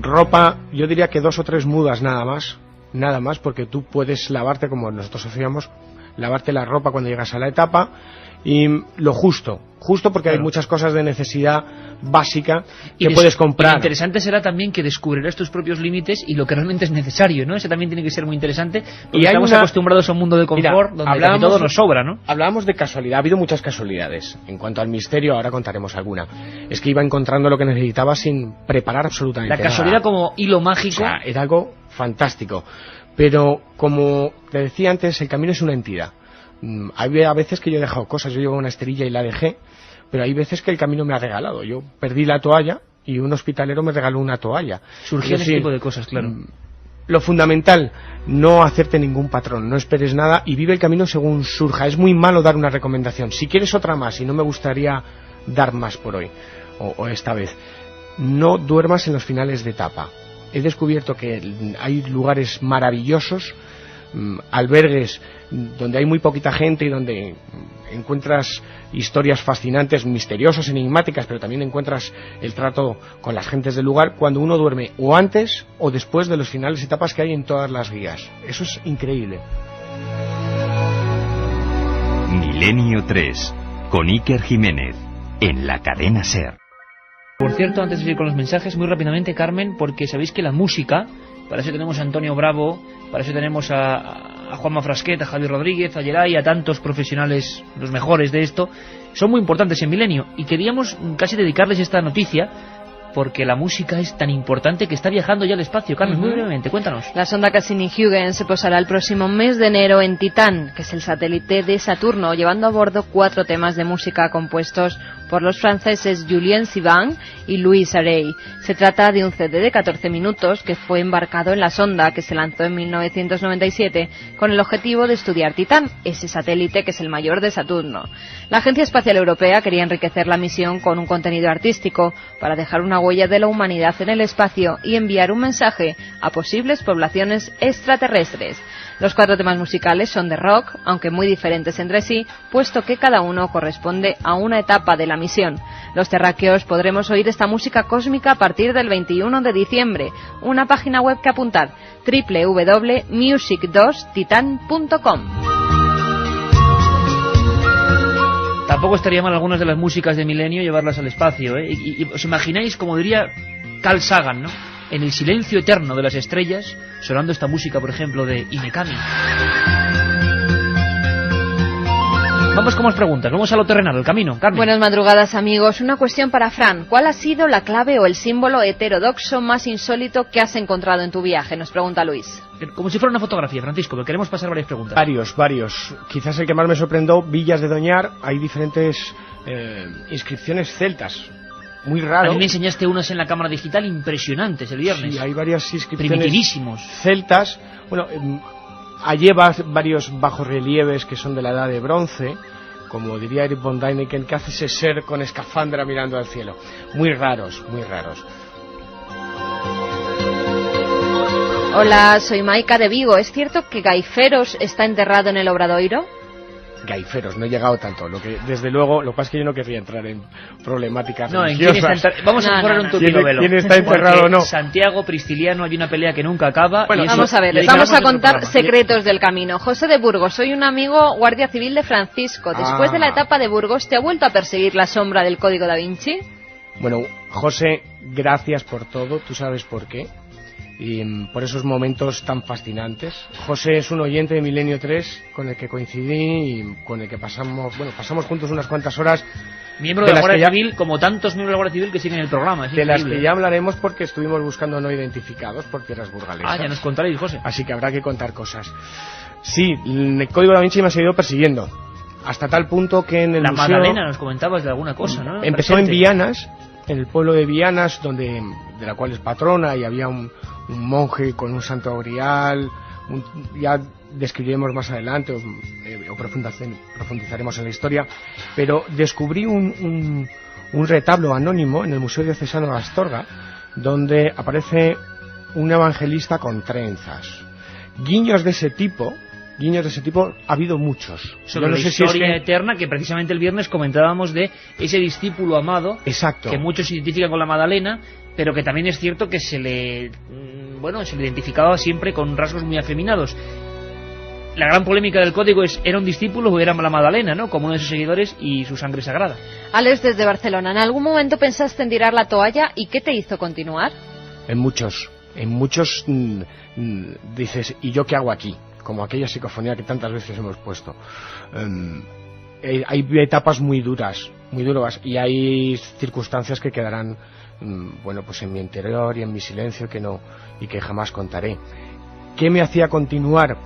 Ropa, yo diría que 2 o 3 mudas nada más, porque tú puedes lavarte, como nosotros hacíamos, lavarte la ropa cuando llegas a la etapa, y lo justo porque hay muchas cosas de necesidad básica que puedes comprar. Y lo interesante será también que descubrirás tus propios límites y lo que realmente es necesario, ¿no? Ese también tiene que ser muy interesante, porque estamos acostumbrados a un mundo de confort donde casi todo nos sobra, ¿no? Hablábamos de casualidad, ha habido muchas casualidades. En cuanto al misterio, ahora contaremos alguna. Es que iba encontrando lo que necesitaba sin preparar absolutamente nada. La casualidad como hilo mágico. O sea, era algo fantástico. Pero, como te decía antes, el camino es una entidad. Hay a veces que yo he dejado cosas, yo llevo una esterilla y la dejé, pero hay veces que el camino me ha regalado. Yo perdí la toalla y un hospitalero me regaló una toalla. Surgían ese tipo de cosas, claro. Lo fundamental, no hacerte ningún patrón, no esperes nada y vive el camino según surja. Es muy malo dar una recomendación. Si quieres otra más, y no me gustaría dar más por hoy, o esta vez, no duermas en los finales de etapa. He descubierto que hay lugares maravillosos, albergues donde hay muy poquita gente y donde encuentras historias fascinantes, misteriosas, enigmáticas, pero también encuentras el trato con las gentes del lugar cuando uno duerme o antes o después de los finales etapas que hay en todas las guías. Eso es increíble. Milenio 3 con Iker Jiménez en la cadena SER. Por cierto, antes de seguir con los mensajes, muy rápidamente, Carmen, porque sabéis que la música, para eso tenemos a Antonio Bravo, para eso tenemos a Juanma Frasquet, a Javier Rodríguez, a Geray, a tantos profesionales, los mejores de esto, son muy importantes en Milenio, y queríamos casi dedicarles esta noticia, porque la música es tan importante que está viajando ya al espacio. Carmen, muy brevemente, cuéntanos. La sonda Cassini-Huygens se posará el próximo mes de enero en Titán, que es el satélite de Saturno, llevando a bordo 4 temas de música compuestos por los franceses Julien Sivan y Louis Arey. Se trata de un CD de 14 minutos que fue embarcado en la sonda que se lanzó en 1997 con el objetivo de estudiar Titán, ese satélite que es el mayor de Saturno. La Agencia Espacial Europea quería enriquecer la misión con un contenido artístico para dejar una huella de la humanidad en el espacio y enviar un mensaje a posibles poblaciones extraterrestres. Los 4 temas musicales son de rock, aunque muy diferentes entre sí, puesto que cada uno corresponde a una etapa de la misión. Los terráqueos podremos oír esta música cósmica a partir del 21 de diciembre. Una página web que apuntar: www.music2titan.com. Tampoco estaría mal algunas de las músicas de Milenio llevarlas al espacio, ¿eh? Y os imagináis, como diría Carl Sagan, ¿no?, en el silencio eterno de las estrellas, sonando esta música, por ejemplo, de Inekami. Vamos con más preguntas, vamos a lo terrenal, al camino. Carmen. Buenas madrugadas, amigos. Una cuestión para Fran. ¿Cuál ha sido la clave o el símbolo heterodoxo más insólito que has encontrado en tu viaje? Nos pregunta Luis. Como si fuera una fotografía, Francisco, pero queremos pasar varias preguntas. Varios. Quizás el que más me sorprendió, Villas de Doñar, hay diferentes inscripciones celtas. Muy raro. A mí me enseñaste unas en la cámara digital impresionantes el viernes. Sí, hay varias inscripciones primitivísimos celtas. Bueno, allí varios bajorrelieves que son de la edad de bronce, como diría Eric von Däniken, que hace ese ser con escafandra mirando al cielo. Muy raros. Hola, soy Maika de Vigo. ¿Es cierto que Gaiferos está enterrado en el Obradoiro? Gaiferos, no he llegado tanto. Desde luego, lo que pasa es que yo no querría entrar en problemáticas religiosas. Vamos a poner un tupido velo. ¿Quién está enterrado o no? Santiago, Pristiliano, hay una pelea que nunca acaba. Bueno, vamos a ver, les vamos a contar secretos del camino. José de Burgos, soy un amigo guardia civil de Francisco. Después de la etapa de Burgos, ¿te ha vuelto a perseguir la sombra del Código Da Vinci? Bueno, José, gracias por todo. Tú sabes por qué. Y por esos momentos tan fascinantes. José es un oyente de Milenio 3 con el que coincidí y con el que pasamos juntos unas cuantas horas. Miembro de la Guardia Civil, como tantos miembros de la Guardia Civil que siguen el programa. De las que ya hablaremos porque estuvimos buscando no identificados por tierras burgalesas. Ya nos contaréis, José. Así que habrá que contar cosas. Sí, el Código Da Vinci me ha seguido persiguiendo. Hasta tal punto que en el museo... La Magdalena nos comentabas de alguna cosa, ¿no? Empezó en Vianas, en el pueblo de Vianas, de la cual es patrona, y había un monje con un santo grial, ya describiremos más adelante o profundizaremos en la historia, pero descubrí un retablo anónimo en el Museo Diocesano de Astorga, donde aparece un evangelista con trenzas. Guiños de ese tipo ha habido muchos. Sobre la historia eterna que precisamente el viernes comentábamos de ese discípulo amado. Exacto. Que muchos se identifican con la Magdalena, pero que también es cierto que se le identificaba siempre con rasgos muy afeminados. La gran polémica del código es, ¿era un discípulo o era la Magdalena, ¿no? Como uno de sus seguidores y su sangre sagrada? Alex, desde Barcelona, ¿en algún momento pensaste en tirar la toalla y qué te hizo continuar? En muchos dices, ¿y yo qué hago aquí? Como aquella psicofonía que tantas veces hemos puesto. Hay etapas muy duras, y hay circunstancias que quedarán pues en mi interior y en mi silencio y que jamás contaré. ¿Qué me hacía continuar?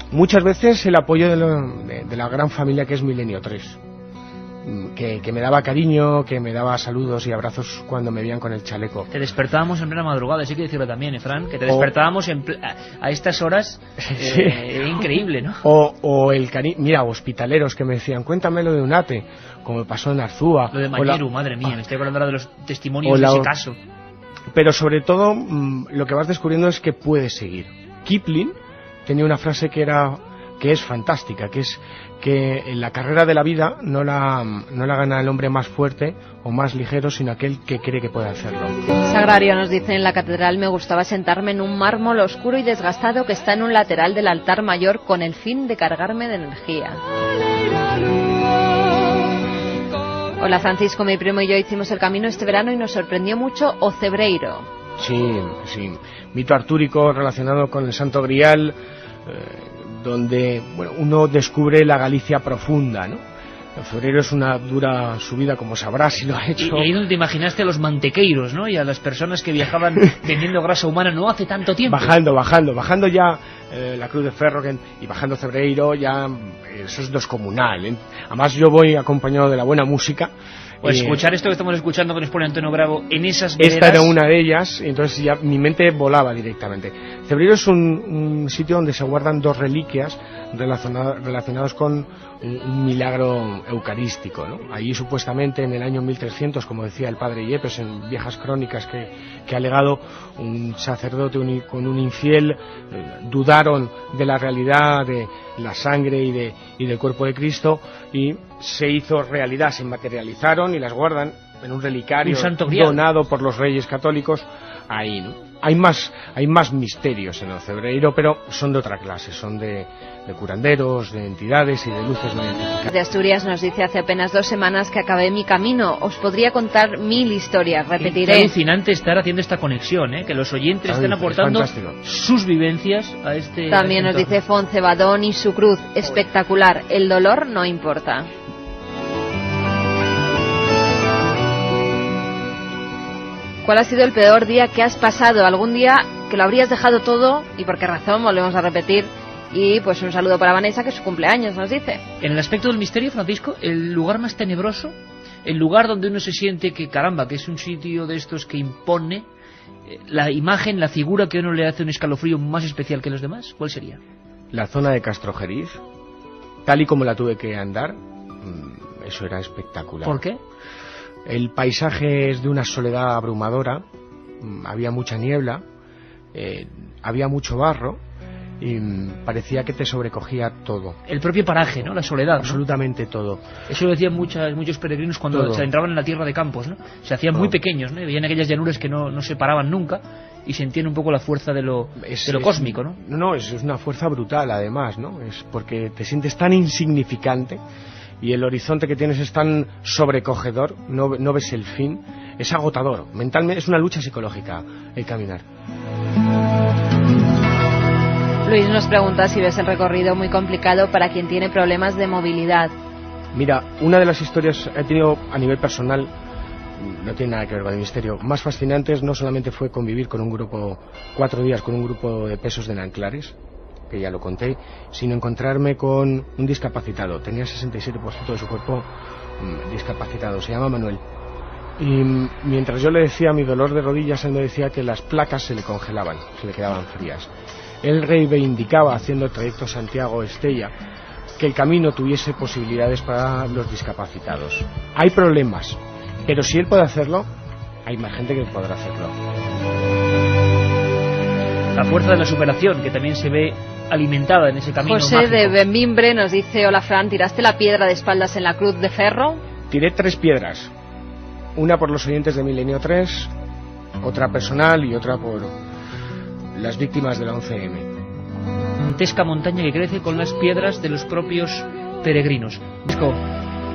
Muchas veces el apoyo de la gran familia que es Milenio 3, que me daba cariño, que me daba saludos y abrazos cuando me veían con el chaleco. Te despertábamos en plena madrugada, sí que decirlo también, Fran, que te despertábamos a estas horas, sí. Increíble, ¿no? O el cariño, mira, hospitaleros que me decían, cuéntame lo de Unate, como me pasó en Arzúa. Lo de Mayeru, madre mía, me estoy acordando ahora de los testimonios de ese caso. Pero sobre todo, lo que vas descubriendo es que puedes seguir. Kipling tenía una frase que es fantástica, que es que en la carrera de la vida no la gana el hombre más fuerte o más ligero, sino aquel que cree que puede hacerlo. Sagrario nos dice, en la catedral me gustaba sentarme en un mármol oscuro y desgastado que está en un lateral del altar mayor con el fin de cargarme de energía. Hola Francisco, mi primo y yo hicimos el camino este verano y nos sorprendió mucho Ocebreiro. Sí, mito artúrico relacionado con el Santo Grial, donde uno descubre la Galicia profunda, ¿no? Febrero es una dura subida, como sabrás si lo ha hecho. Y ahí donde te imaginaste a los mantequeiros, ¿no? Y a las personas que viajaban vendiendo grasa humana no hace tanto tiempo. Bajando ya la Cruz de Ferro y bajando Cebreiro, ya eso es descomunal, ¿eh? Además yo voy acompañado de la buena música. Pues escuchar esto que estamos escuchando que nos pone Antonio Bravo en esas veredas... Esta era una de ellas, y entonces ya mi mente volaba directamente. Cebreiro es un sitio donde se guardan dos reliquias relacionadas con un milagro eucarístico, ¿no? Allí supuestamente en el año 1300, como decía el padre Yepes en viejas crónicas que ha legado, un sacerdote con un infiel dudaron de la realidad de la sangre y del cuerpo de Cristo, y se hizo realidad, se materializaron y las guardan en un relicario donado por los reyes católicos ahí, ¿no? Hay más misterios en el Cebreiro, pero son de otra clase, son de curanderos, de entidades y de luces no identificadas. De Asturias nos dice, hace apenas 2 semanas que acabé mi camino, os podría contar 1000 historias, repetiré. Es alucinante estar haciendo esta conexión, que los oyentes estén aportando sus vivencias a este... También nos dice Foncebadón y su cruz, espectacular, el dolor no importa. ¿Cuál ha sido el peor día que has pasado? ¿Algún día que lo habrías dejado todo? ¿Y por qué razón? Volvemos a repetir. Y pues un saludo para Vanessa, que es su cumpleaños, nos dice. En el aspecto del misterio, Francisco, el lugar más tenebroso, el lugar donde uno se siente que, caramba, que es un sitio de estos que impone, la imagen, la figura que a uno le hace un escalofrío más especial que los demás, ¿cuál sería? La zona de Castrojeriz, tal y como la tuve que andar, eso era espectacular. ¿Por qué? El paisaje es de una soledad abrumadora, había mucha niebla, había mucho barro y parecía que te sobrecogía todo. El propio paraje, ¿no? La soledad, ¿no? Absolutamente todo. Eso lo decían muchos peregrinos cuando se entraban en la tierra de Campos, ¿no? Se hacían muy pequeños, ¿no? Y veían aquellas llanuras que no se paraban nunca y sentían un poco la fuerza de lo cósmico, ¿no? No, es una fuerza brutal, además, ¿no? Es porque te sientes tan insignificante y el horizonte que tienes es tan sobrecogedor, no ves el fin, es agotador, mentalmente es una lucha psicológica el caminar. Luis nos pregunta si ves el recorrido muy complicado para quien tiene problemas de movilidad. Mira, una de las historias he tenido a nivel personal, no tiene nada que ver con el misterio, más fascinantes no solamente fue convivir con un grupo, 4 días con un grupo de pesos de Nanclares, que ya lo conté, sino encontrarme con un discapacitado. Tenía 67% de su cuerpo discapacitado, se llama Manuel. Y mientras yo le decía mi dolor de rodillas, él me decía que las placas se le congelaban, se le quedaban frías. él reivindicaba, haciendo el trayecto Santiago-Estella, que el camino tuviese posibilidades para los discapacitados. Hay problemas, pero si él puede hacerlo, hay más gente que podrá hacerlo. La fuerza de la superación, que también se ve alimentada en ese camino José mágico. de Bemimbre nos dice: hola Fran, ¿tiraste la piedra de espaldas en la cruz de ferro? Tiré 3 piedras, una por los oyentes de Milenio 3, otra personal y otra por las víctimas de la 11M. Gigantesca montaña que crece con las piedras de los propios peregrinos.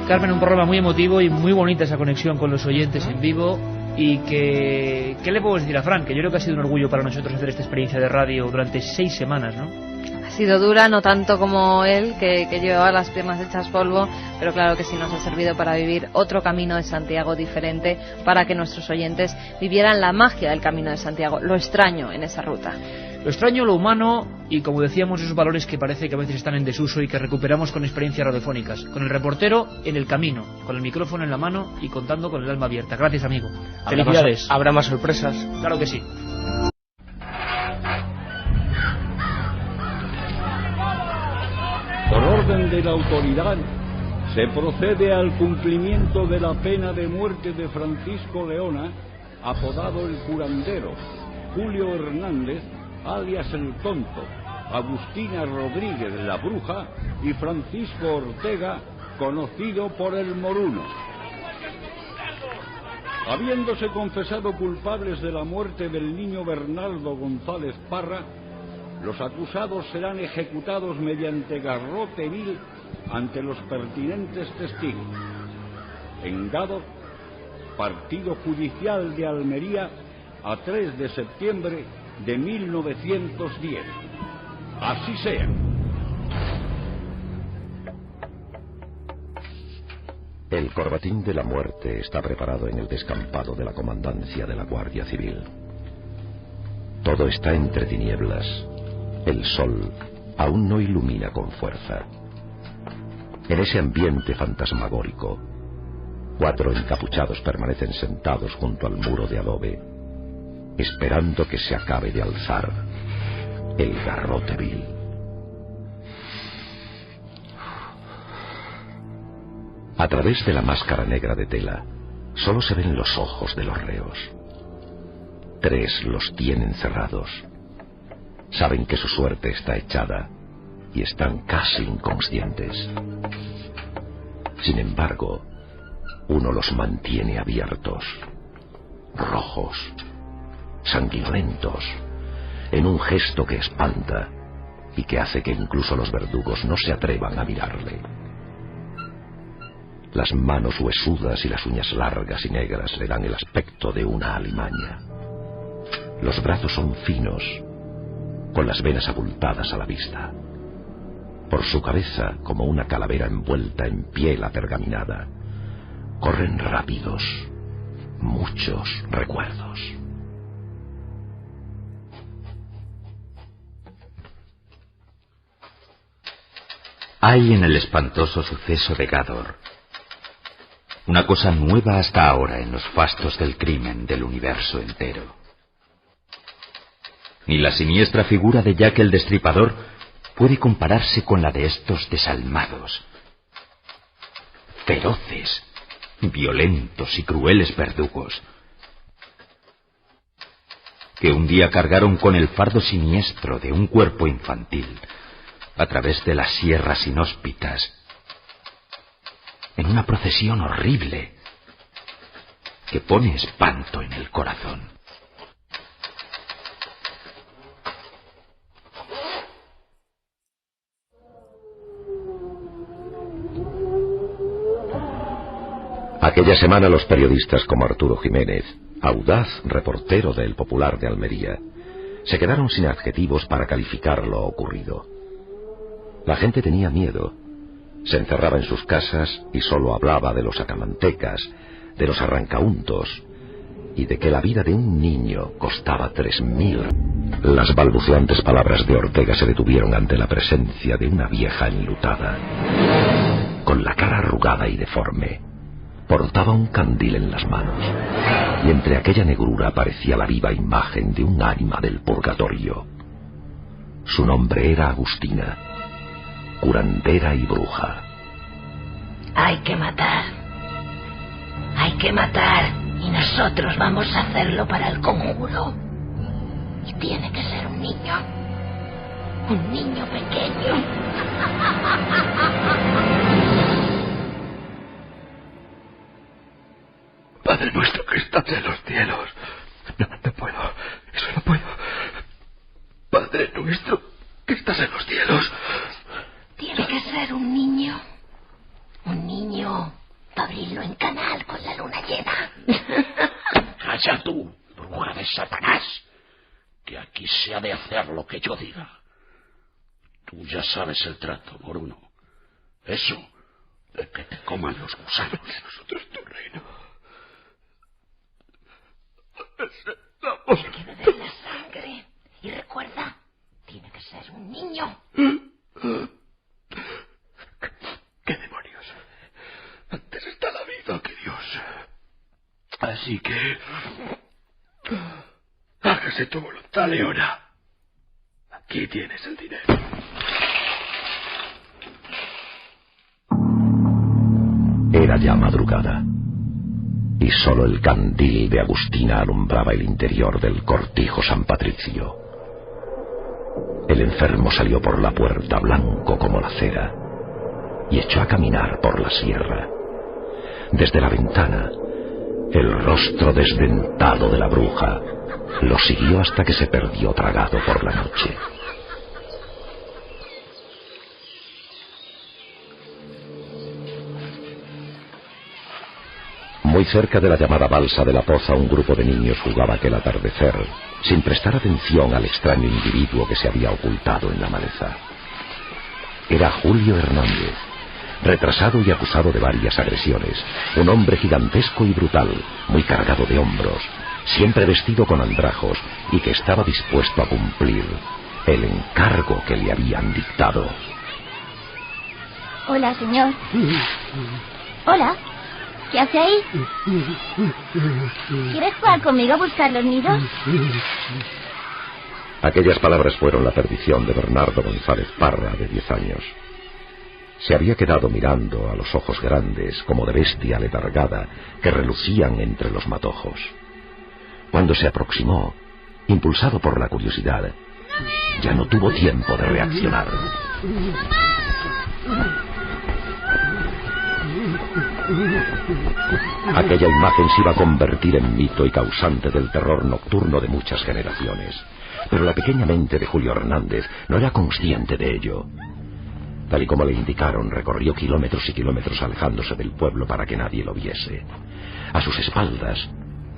Carmen, un programa muy emotivo y muy bonita esa conexión con los oyentes en vivo. Y que, ¿qué le podemos decir a Fran? Que yo creo que ha sido un orgullo para nosotros hacer esta experiencia de radio durante 6 semanas, ¿no? Ha sido dura, no tanto como él, que llevaba las piernas hechas polvo, pero claro que sí nos ha servido para vivir otro camino de Santiago diferente, para que nuestros oyentes vivieran la magia del Camino de Santiago, lo extraño en esa ruta. Lo extraño, lo humano y, como decíamos, esos valores que parece que a veces están en desuso y que recuperamos con experiencias radiofónicas. Con el reportero en el camino, con el micrófono en la mano y contando con el alma abierta. Gracias, amigo. Felicidades. ¿Habrá más sorpresas? Claro que sí. Por orden de la autoridad, se procede al cumplimiento de la pena de muerte de Francisco Leona, apodado el curandero, Julio Hernández, alias el Tonto, Agustina Rodríguez la Bruja y Francisco Ortega, conocido por el Moruno. Habiéndose confesado culpables de la muerte del niño Bernardo González Parra, los acusados serán ejecutados mediante garrote vil ante los pertinentes testigos. En Gado, Partido Judicial de Almería, a 3 de septiembre de 1910. Así sea. El corbatín de la muerte está preparado en el descampado de la comandancia de la Guardia Civil. Todo está entre tinieblas. El sol aún no ilumina con fuerza. En ese ambiente fantasmagórico, 4 encapuchados permanecen sentados junto al muro de adobe, esperando que se acabe de alzar el garrote vil. A través de la máscara negra de tela, solo se ven los ojos de los reos. 3 los tienen cerrados. Saben que su suerte está echada y están casi inconscientes. Sin embargo, uno los mantiene abiertos, rojos, sanguinolentos, en un gesto que espanta y que hace que incluso los verdugos no se atrevan a mirarle. Las manos huesudas y las uñas largas y negras le dan el aspecto de una alimaña. Los brazos son finos, con las venas abultadas a la vista. Por su cabeza, como una calavera envuelta en piel apergaminada, corren rápidos, muchos recuerdos. Hay en el espantoso suceso de Gádor una cosa nueva hasta ahora en los fastos del crimen del universo entero. Ni la siniestra figura de Jack el Destripador puede compararse con la de estos desalmados, feroces, violentos y crueles verdugos, que un día cargaron con el fardo siniestro de un cuerpo infantil a través de las sierras inhóspitas, en una procesión horrible que pone espanto en el corazón. Aquella semana los periodistas como Arturo Jiménez, audaz reportero del Popular de Almería, se quedaron sin adjetivos para calificar lo ocurrido. La gente tenía miedo. Se encerraba en sus casas y solo hablaba de los sacamantecas, de los arrancauntos y de que la vida de un niño costaba 3.000. Las balbuceantes palabras de Ortega se detuvieron ante la presencia de una vieja enlutada. Con la cara arrugada y deforme, portaba un candil en las manos, y entre aquella negrura aparecía la viva imagen de un ánima del purgatorio. Su nombre era Agustina, curandera y bruja. Hay que matar. Hay que matar. Y nosotros vamos a hacerlo para el conjuro. Y tiene que ser un niño. Un niño pequeño. Padre nuestro que estás en los cielos. No puedo. Eso no puedo. Padre nuestro que estás en los cielos. Tiene que ser un niño. Un niño. Para abrirlo en canal con la luna llena. Calla tú, bruja de Satanás. Que aquí se ha de hacer lo que yo diga. Tú ya sabes el trato, moruno. Eso de que te coman los gusanos. Nosotros tu reino. Hay que beber la sangre. Y recuerda, tiene que ser un niño. ¿Qué demonios? Antes está la vida que Dios. Así que... hágase tu voluntad, Leona. Aquí tienes el dinero. Era ya madrugada, y solo el candil de Agustina alumbraba el interior del cortijo San Patricio. El enfermo salió por la puerta blanco como la cera y echó a caminar por la sierra. Desde la ventana, el rostro desdentado de la bruja lo siguió hasta que se perdió tragado por la noche. Muy cerca de la llamada balsa de la Poza, un grupo de niños jugaba aquel atardecer, sin prestar atención al extraño individuo que se había ocultado en la maleza. Era Julio Hernández, retrasado y acusado de varias agresiones, un hombre gigantesco y brutal, muy cargado de hombros, siempre vestido con andrajos y que estaba dispuesto a cumplir el encargo que le habían dictado. Hola, señor. Hola. ¿Qué hace ahí? ¿Quieres jugar conmigo a buscar los nidos? Aquellas palabras fueron la perdición de Bernardo González Parra, de 10 años. Se había quedado mirando a los ojos grandes, como de bestia letargada, que relucían entre los matojos. Cuando se aproximó, impulsado por la curiosidad, ya no tuvo tiempo de reaccionar. Aquella imagen se iba a convertir en mito y causante del terror nocturno de muchas generaciones. Pero la pequeña mente de Julio Hernández no era consciente de ello. Tal y como le indicaron, recorrió kilómetros y kilómetros alejándose del pueblo para que nadie lo viese. A sus espaldas,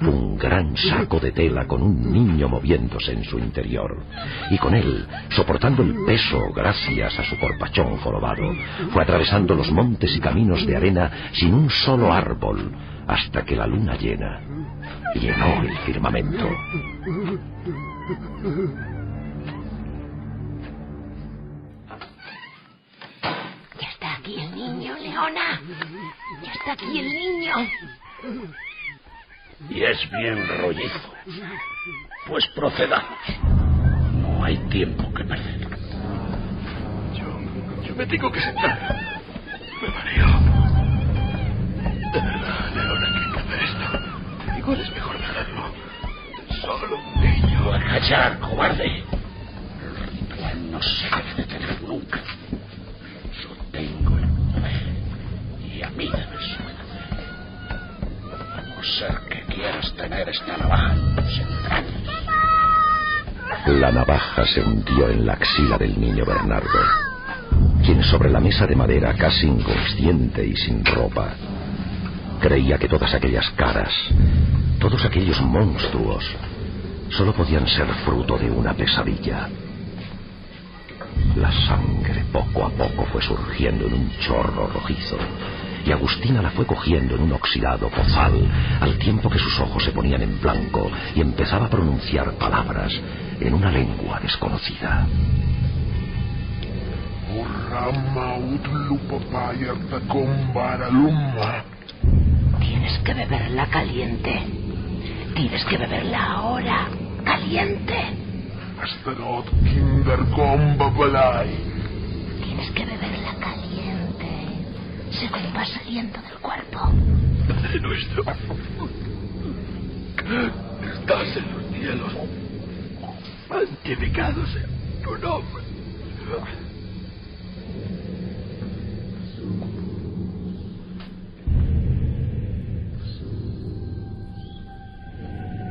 un gran saco de tela con un niño moviéndose en su interior. Y con él, soportando el peso gracias a su corpachón jorobado, fue atravesando los montes y caminos de arena sin un solo árbol, hasta que la luna llena llenó el firmamento. Ya está aquí el niño, Leona. Ya está aquí el niño. Y es bien rollizo. Pues procedamos. No hay tiempo que perder. Yo me tengo que sentar. Me mareo. De verdad, Leona, que hay que hacer esto. Igual es mejor dejarlo. Solo un niño. A callar, cobarde. El ritual no se debe detener nunca. Yo tengo el poder. Y a mí debes obedecer. A no ser que quieras tener esta navaja en tus entrañas. La navaja se hundió en la axila del niño Bernardo, quien sobre la mesa de madera, casi inconsciente y sin ropa, creía que todas aquellas caras, todos aquellos monstruos, solo podían ser fruto de una pesadilla. La sangre poco a poco fue surgiendo en un chorro rojizo, y Agustina la fue cogiendo en un oxidado pozal, al tiempo que sus ojos se ponían en blanco y empezaba a pronunciar palabras en una lengua desconocida. Tienes que beberla caliente. Tienes que beberla ahora, caliente. Astaroth Kindercom Babalai. Tienes que beberla caliente, según va saliendo del cuerpo. Padre nuestro, que estás en los cielos, santificado sea tu nombre.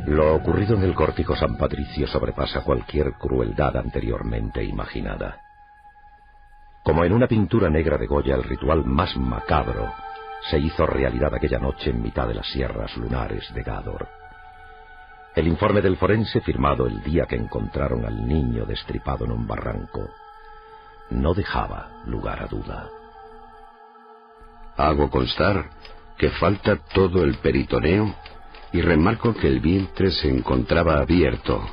Lo ocurrido en el Córtico San Patricio sobrepasa cualquier crueldad anteriormente imaginada. Como en una pintura negra de Goya, el ritual más macabro se hizo realidad aquella noche en mitad de las sierras lunares de Gádor. El informe del forense, firmado el día que encontraron al niño destripado en un barranco, no dejaba lugar a duda. Hago constar que falta todo el peritoneo y remarco que el vientre se encontraba abierto,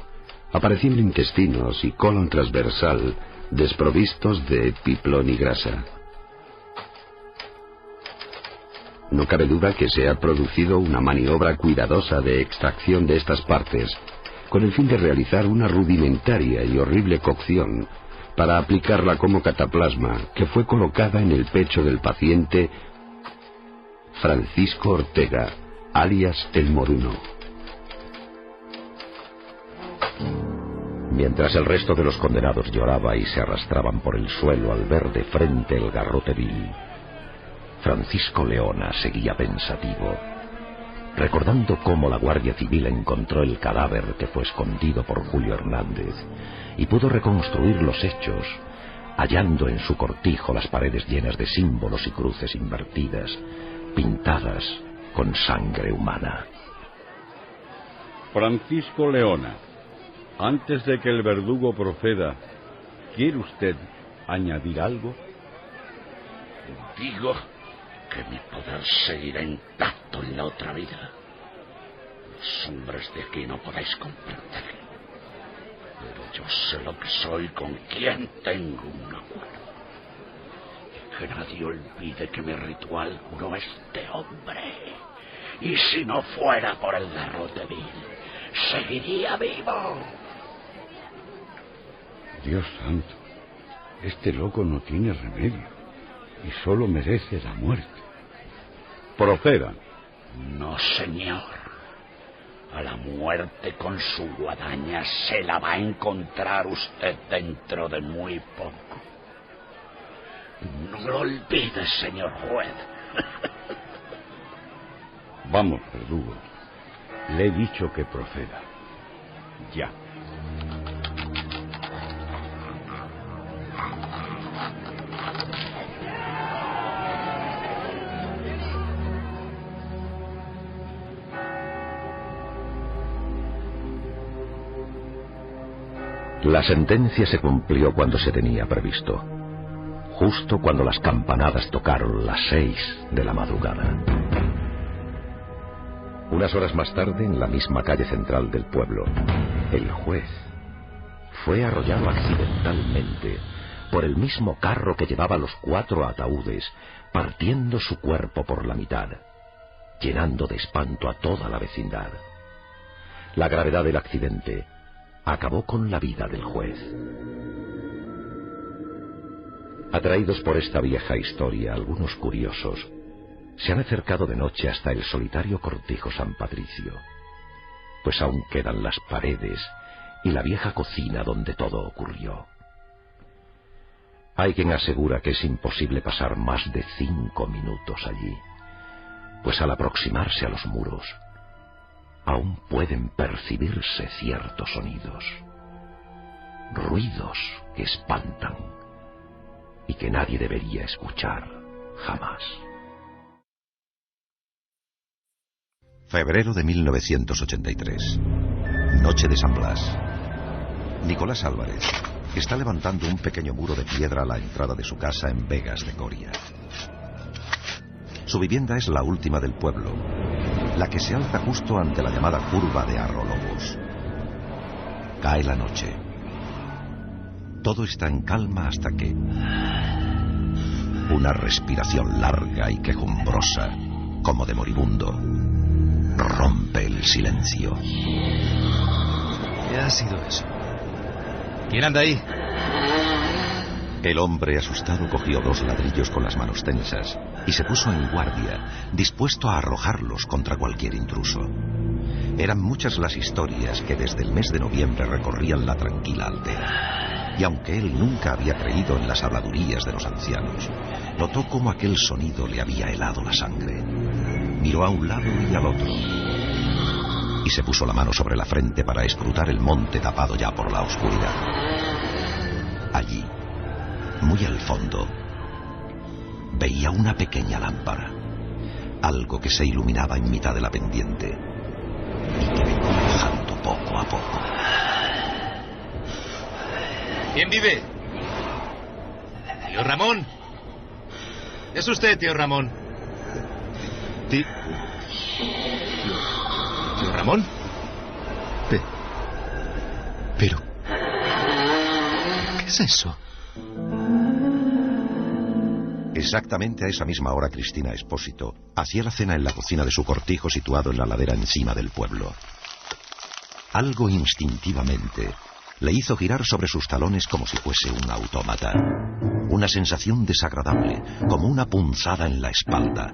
apareciendo intestinos y colon transversal desprovistos de epiplón y grasa. No cabe duda que se ha producido una maniobra cuidadosa de extracción de estas partes, con el fin de realizar una rudimentaria y horrible cocción para aplicarla como cataplasma que fue colocada en el pecho del paciente Francisco Ortega, alias El Moruno. Mientras el resto de los condenados lloraba y se arrastraban por el suelo al ver de frente el garrote vil, Francisco Leona seguía pensativo, recordando cómo la Guardia Civil encontró el cadáver que fue escondido por Julio Hernández y pudo reconstruir los hechos, hallando en su cortijo las paredes llenas de símbolos y cruces invertidas, pintadas con sangre humana. Francisco Leona, antes de que el verdugo proceda, ¿quiere usted añadir algo? Digo que mi poder seguirá intacto en la otra vida. Los hombres de aquí no podéis comprenderlo, pero yo sé lo que soy, con quién tengo un acuerdo. Que nadie olvide que mi ritual curó a este hombre. Y si no fuera por el garrote vil, seguiría vivo. Dios santo, este loco no tiene remedio y solo merece la muerte. Procedan. No, señor. A la muerte con su guadaña se la va a encontrar usted dentro de muy poco. No lo olvide, señor juez. Vamos, verdugo. Le he dicho que proceda. Ya. La sentencia se cumplió cuando se tenía previsto, justo cuando las campanadas tocaron las 6 de la madrugada. Unas horas más tarde, en la misma calle central del pueblo, el juez fue arrollado accidentalmente por el mismo carro que llevaba los 4 ataúdes, partiendo su cuerpo por la mitad, llenando de espanto a toda la vecindad. La gravedad del accidente acabó con la vida del juez. Atraídos por esta vieja historia, algunos curiosos se han acercado de noche hasta el solitario cortijo San Patricio, pues aún quedan las paredes y la vieja cocina donde todo ocurrió. Hay quien asegura que es imposible pasar más de 5 minutos allí, pues al aproximarse a los muros aún pueden percibirse ciertos sonidos, ruidos que espantan y que nadie debería escuchar jamás. Febrero de 1983. Noche de San Blas. Nicolás Álvarez está levantando un pequeño muro de piedra a la entrada de su casa en Vegas de Coria. Su vivienda es la última del pueblo, la que se alza justo ante la llamada curva de Arrolobos. Cae la noche. Todo está en calma hasta que una respiración larga y quejumbrosa, como de moribundo, rompe el silencio. ¿Qué ha sido eso? ¿Quién anda ahí? El hombre asustado cogió 2 ladrillos con las manos tensas y se puso en guardia, dispuesto a arrojarlos contra cualquier intruso. Eran muchas las historias que desde el mes de noviembre recorrían la tranquila aldea. Y aunque él nunca había creído en las habladurías de los ancianos, notó cómo aquel sonido le había helado la sangre. Miró a un lado y al otro y se puso la mano sobre la frente para escrutar el monte tapado ya por la oscuridad. Allí, muy al fondo, veía una pequeña lámpara, algo que se iluminaba en mitad de la pendiente y que le iba bajando poco a poco. ¿Quién vive? ¿Tío Ramón? ¿Es usted, tío Ramón? ¿Tío Ramón? Pero... ¿qué es eso? Exactamente a esa misma hora, Cristina Espósito hacía la cena en la cocina de su cortijo situado en la ladera encima del pueblo. Algo instintivamente le hizo girar sobre sus talones como si fuese un autómata. Una sensación desagradable, como una punzada en la espalda,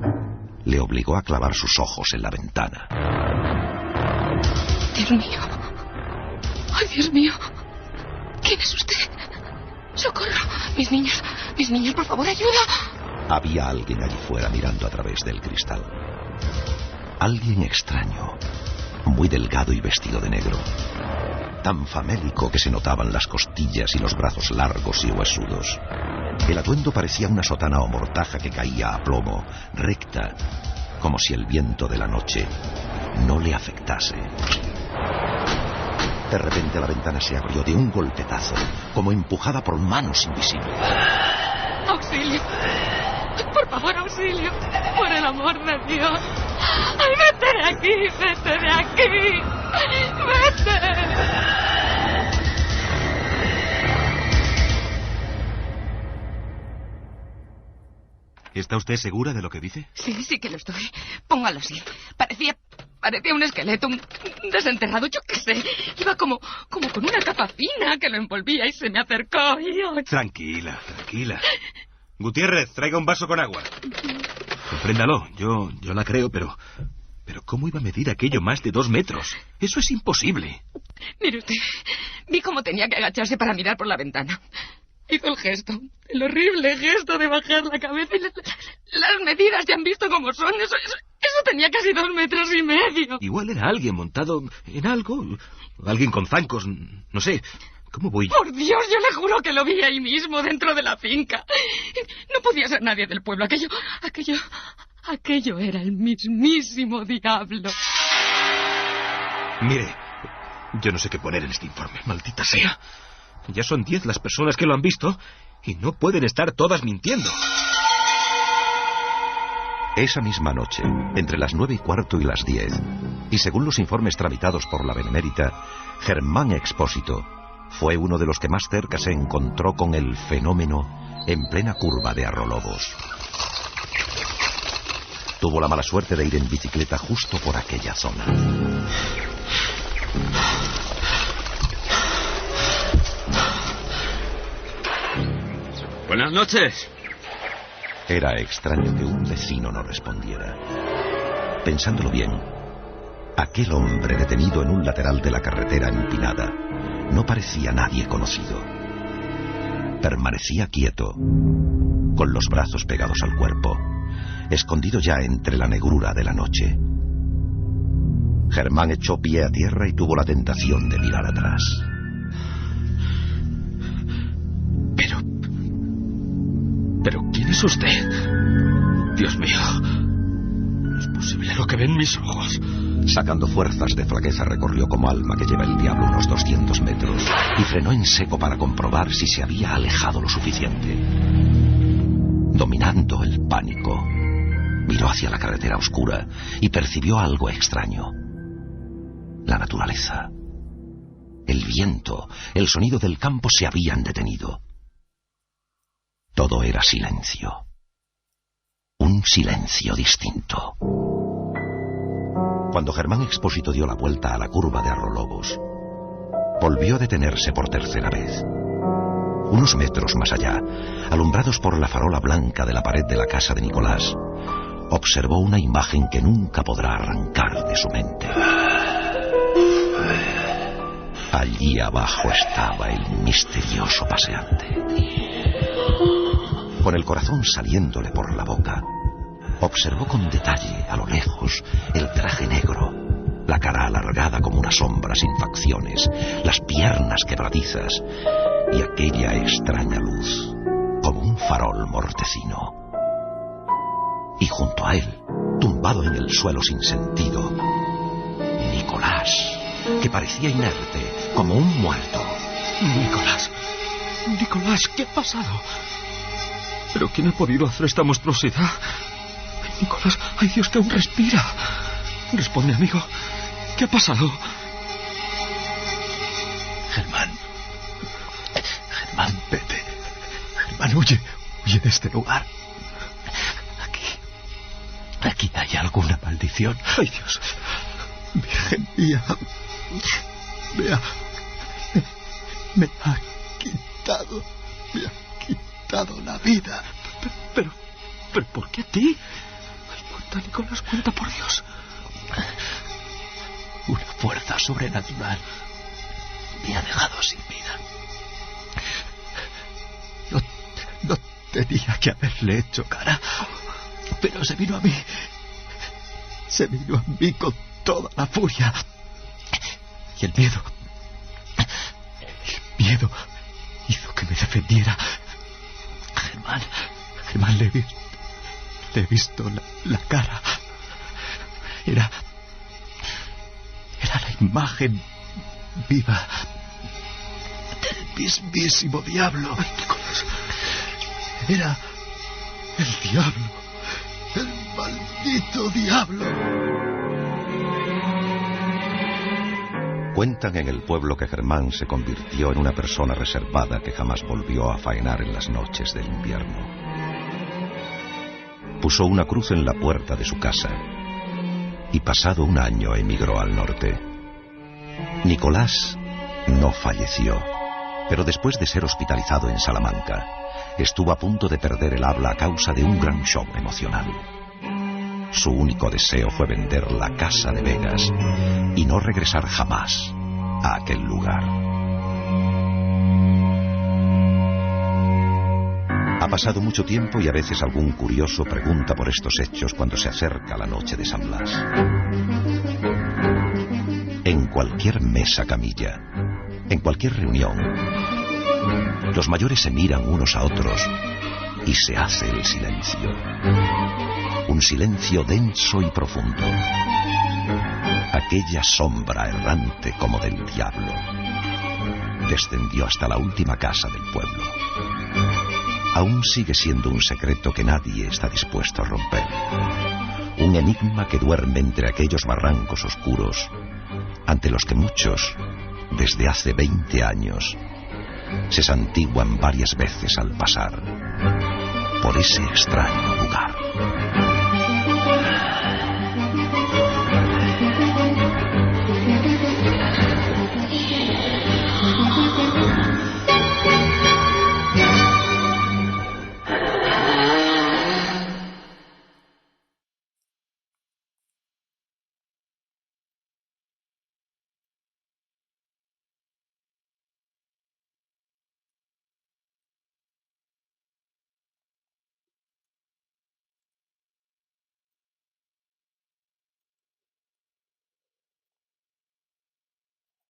le obligó a clavar sus ojos en la ventana. Dios mío. ¡Ay, Dios mío! ¿Quién es usted? ¡Socorro! Mis niños, por favor, ayuda. Había alguien allí fuera mirando a través del cristal. Alguien extraño, muy delgado y vestido de negro. Tan famélico que se notaban las costillas y los brazos largos y huesudos. El atuendo parecía una sotana o mortaja que caía a plomo, recta, como si el viento de la noche no le afectase. De repente la ventana se abrió de un golpetazo, como empujada por manos invisibles. ¡Auxilio! Por favor, auxilio. Por el amor de Dios. ¡Ay, vete de aquí! ¡Vete de aquí! ¡Vete! ¿Está usted segura de lo que dice? Sí que lo estoy. Póngalo así. Parecía un esqueleto, un desenterrado, yo qué sé. Iba como con una capa fina que lo envolvía y se me acercó y... Tranquila. Gutiérrez, traiga un vaso con agua. Compréndalo, yo la creo, pero ¿cómo iba a medir aquello más de 2 metros? Eso es imposible. Mire usted, vi cómo tenía que agacharse para mirar por la ventana. Hizo el gesto, el horrible gesto de bajar la cabeza y las medidas ya han visto cómo son. Eso tenía casi 2 metros y medio. Igual era alguien montado en algo, alguien con zancos, no sé. ¿Cómo voy? Por Dios, yo le juro que lo vi ahí mismo, dentro de la finca. No podía ser nadie del pueblo. Aquello era el mismísimo diablo. Mire, yo no sé qué poner en este informe, maldita sea. Ya son 10 las personas que lo han visto y no pueden estar todas mintiendo. Esa misma noche, entre las 9:15 y las 10, y según los informes tramitados por la Benemérita, Germán Expósito fue uno de los que más cerca se encontró con el fenómeno en plena curva de Arrolobos. Tuvo la mala suerte de ir en bicicleta justo por aquella zona. Buenas noches. Era extraño que un vecino no respondiera. Pensándolo bien, aquel hombre detenido en un lateral de la carretera empinada no parecía nadie conocido. Permanecía quieto, con los brazos pegados al cuerpo, escondido ya entre la negrura de la noche. Germán echó pie a tierra y tuvo la tentación de mirar atrás. ¿Pero quién es usted? Dios mío, no es posible lo que ven mis ojos. Sacando fuerzas de flaqueza, recorrió como alma que lleva el diablo unos 200 metros y frenó en seco para comprobar si se había alejado lo suficiente. Dominando el pánico, miró hacia la carretera oscura y percibió algo extraño. La naturaleza, el viento, el sonido del campo se habían detenido. Todo era silencio. Un silencio distinto. Cuando Germán Expósito dio la vuelta a la curva de Arrolobos, volvió a detenerse por tercera vez. Unos metros más allá, alumbrados por la farola blanca de la pared de la casa de Nicolás, observó una imagen que nunca podrá arrancar de su mente. Allí abajo estaba el misterioso paseante. Con el corazón saliéndole por la boca, observó con detalle, a lo lejos, el traje negro, la cara alargada como una sombra sin facciones, las piernas quebradizas y aquella extraña luz, como un farol mortecino. Y junto a él, tumbado en el suelo sin sentido, Nicolás, que parecía inerte, como un muerto. Nicolás, ¿qué ha pasado? ¿Pero quién ha podido hacer esta monstruosidad? Nicolás, ¡ay Dios, que aún respira! Responde, amigo, ¿qué ha pasado? Germán, vete. Germán, huye de este lugar. Aquí hay alguna maldición. ¡Ay Dios! Virgen mía, me ha quitado la vida. Pero ¿por qué a ti? Ay, cuenta, Nicolás, cuenta, por Dios. Una fuerza sobrenatural me ha dejado sin vida. No tenía que haberle hecho cara, pero se vino a mí con toda la furia. Y el miedo hizo que me defendiera. Germán, le he visto la cara. Era la imagen viva del mismísimo diablo. Ay, Nicolás. Era el diablo, el maldito diablo. Cuentan en el pueblo que Germán se convirtió en una persona reservada que jamás volvió a faenar en las noches del invierno. Puso una cruz en la puerta de su casa y pasado un año emigró al norte. Nicolás no falleció, pero después de ser hospitalizado en Salamanca, estuvo a punto de perder el habla a causa de un gran shock emocional. Su único deseo fue vender la casa de Begas y no regresar jamás a aquel lugar. Ha pasado mucho tiempo y a veces algún curioso pregunta por estos hechos cuando se acerca la noche de San Blas. En cualquier mesa camilla, en cualquier reunión, los mayores se miran unos a otros y se hace el silencio. Un silencio denso y profundo. Aquella sombra errante como del diablo descendió hasta la última casa del pueblo. Aún sigue siendo un secreto que nadie está dispuesto a romper. Un enigma que duerme entre aquellos barrancos oscuros, ante los que muchos, desde hace 20 años, se santiguan varias veces al pasar por ese extraño lugar.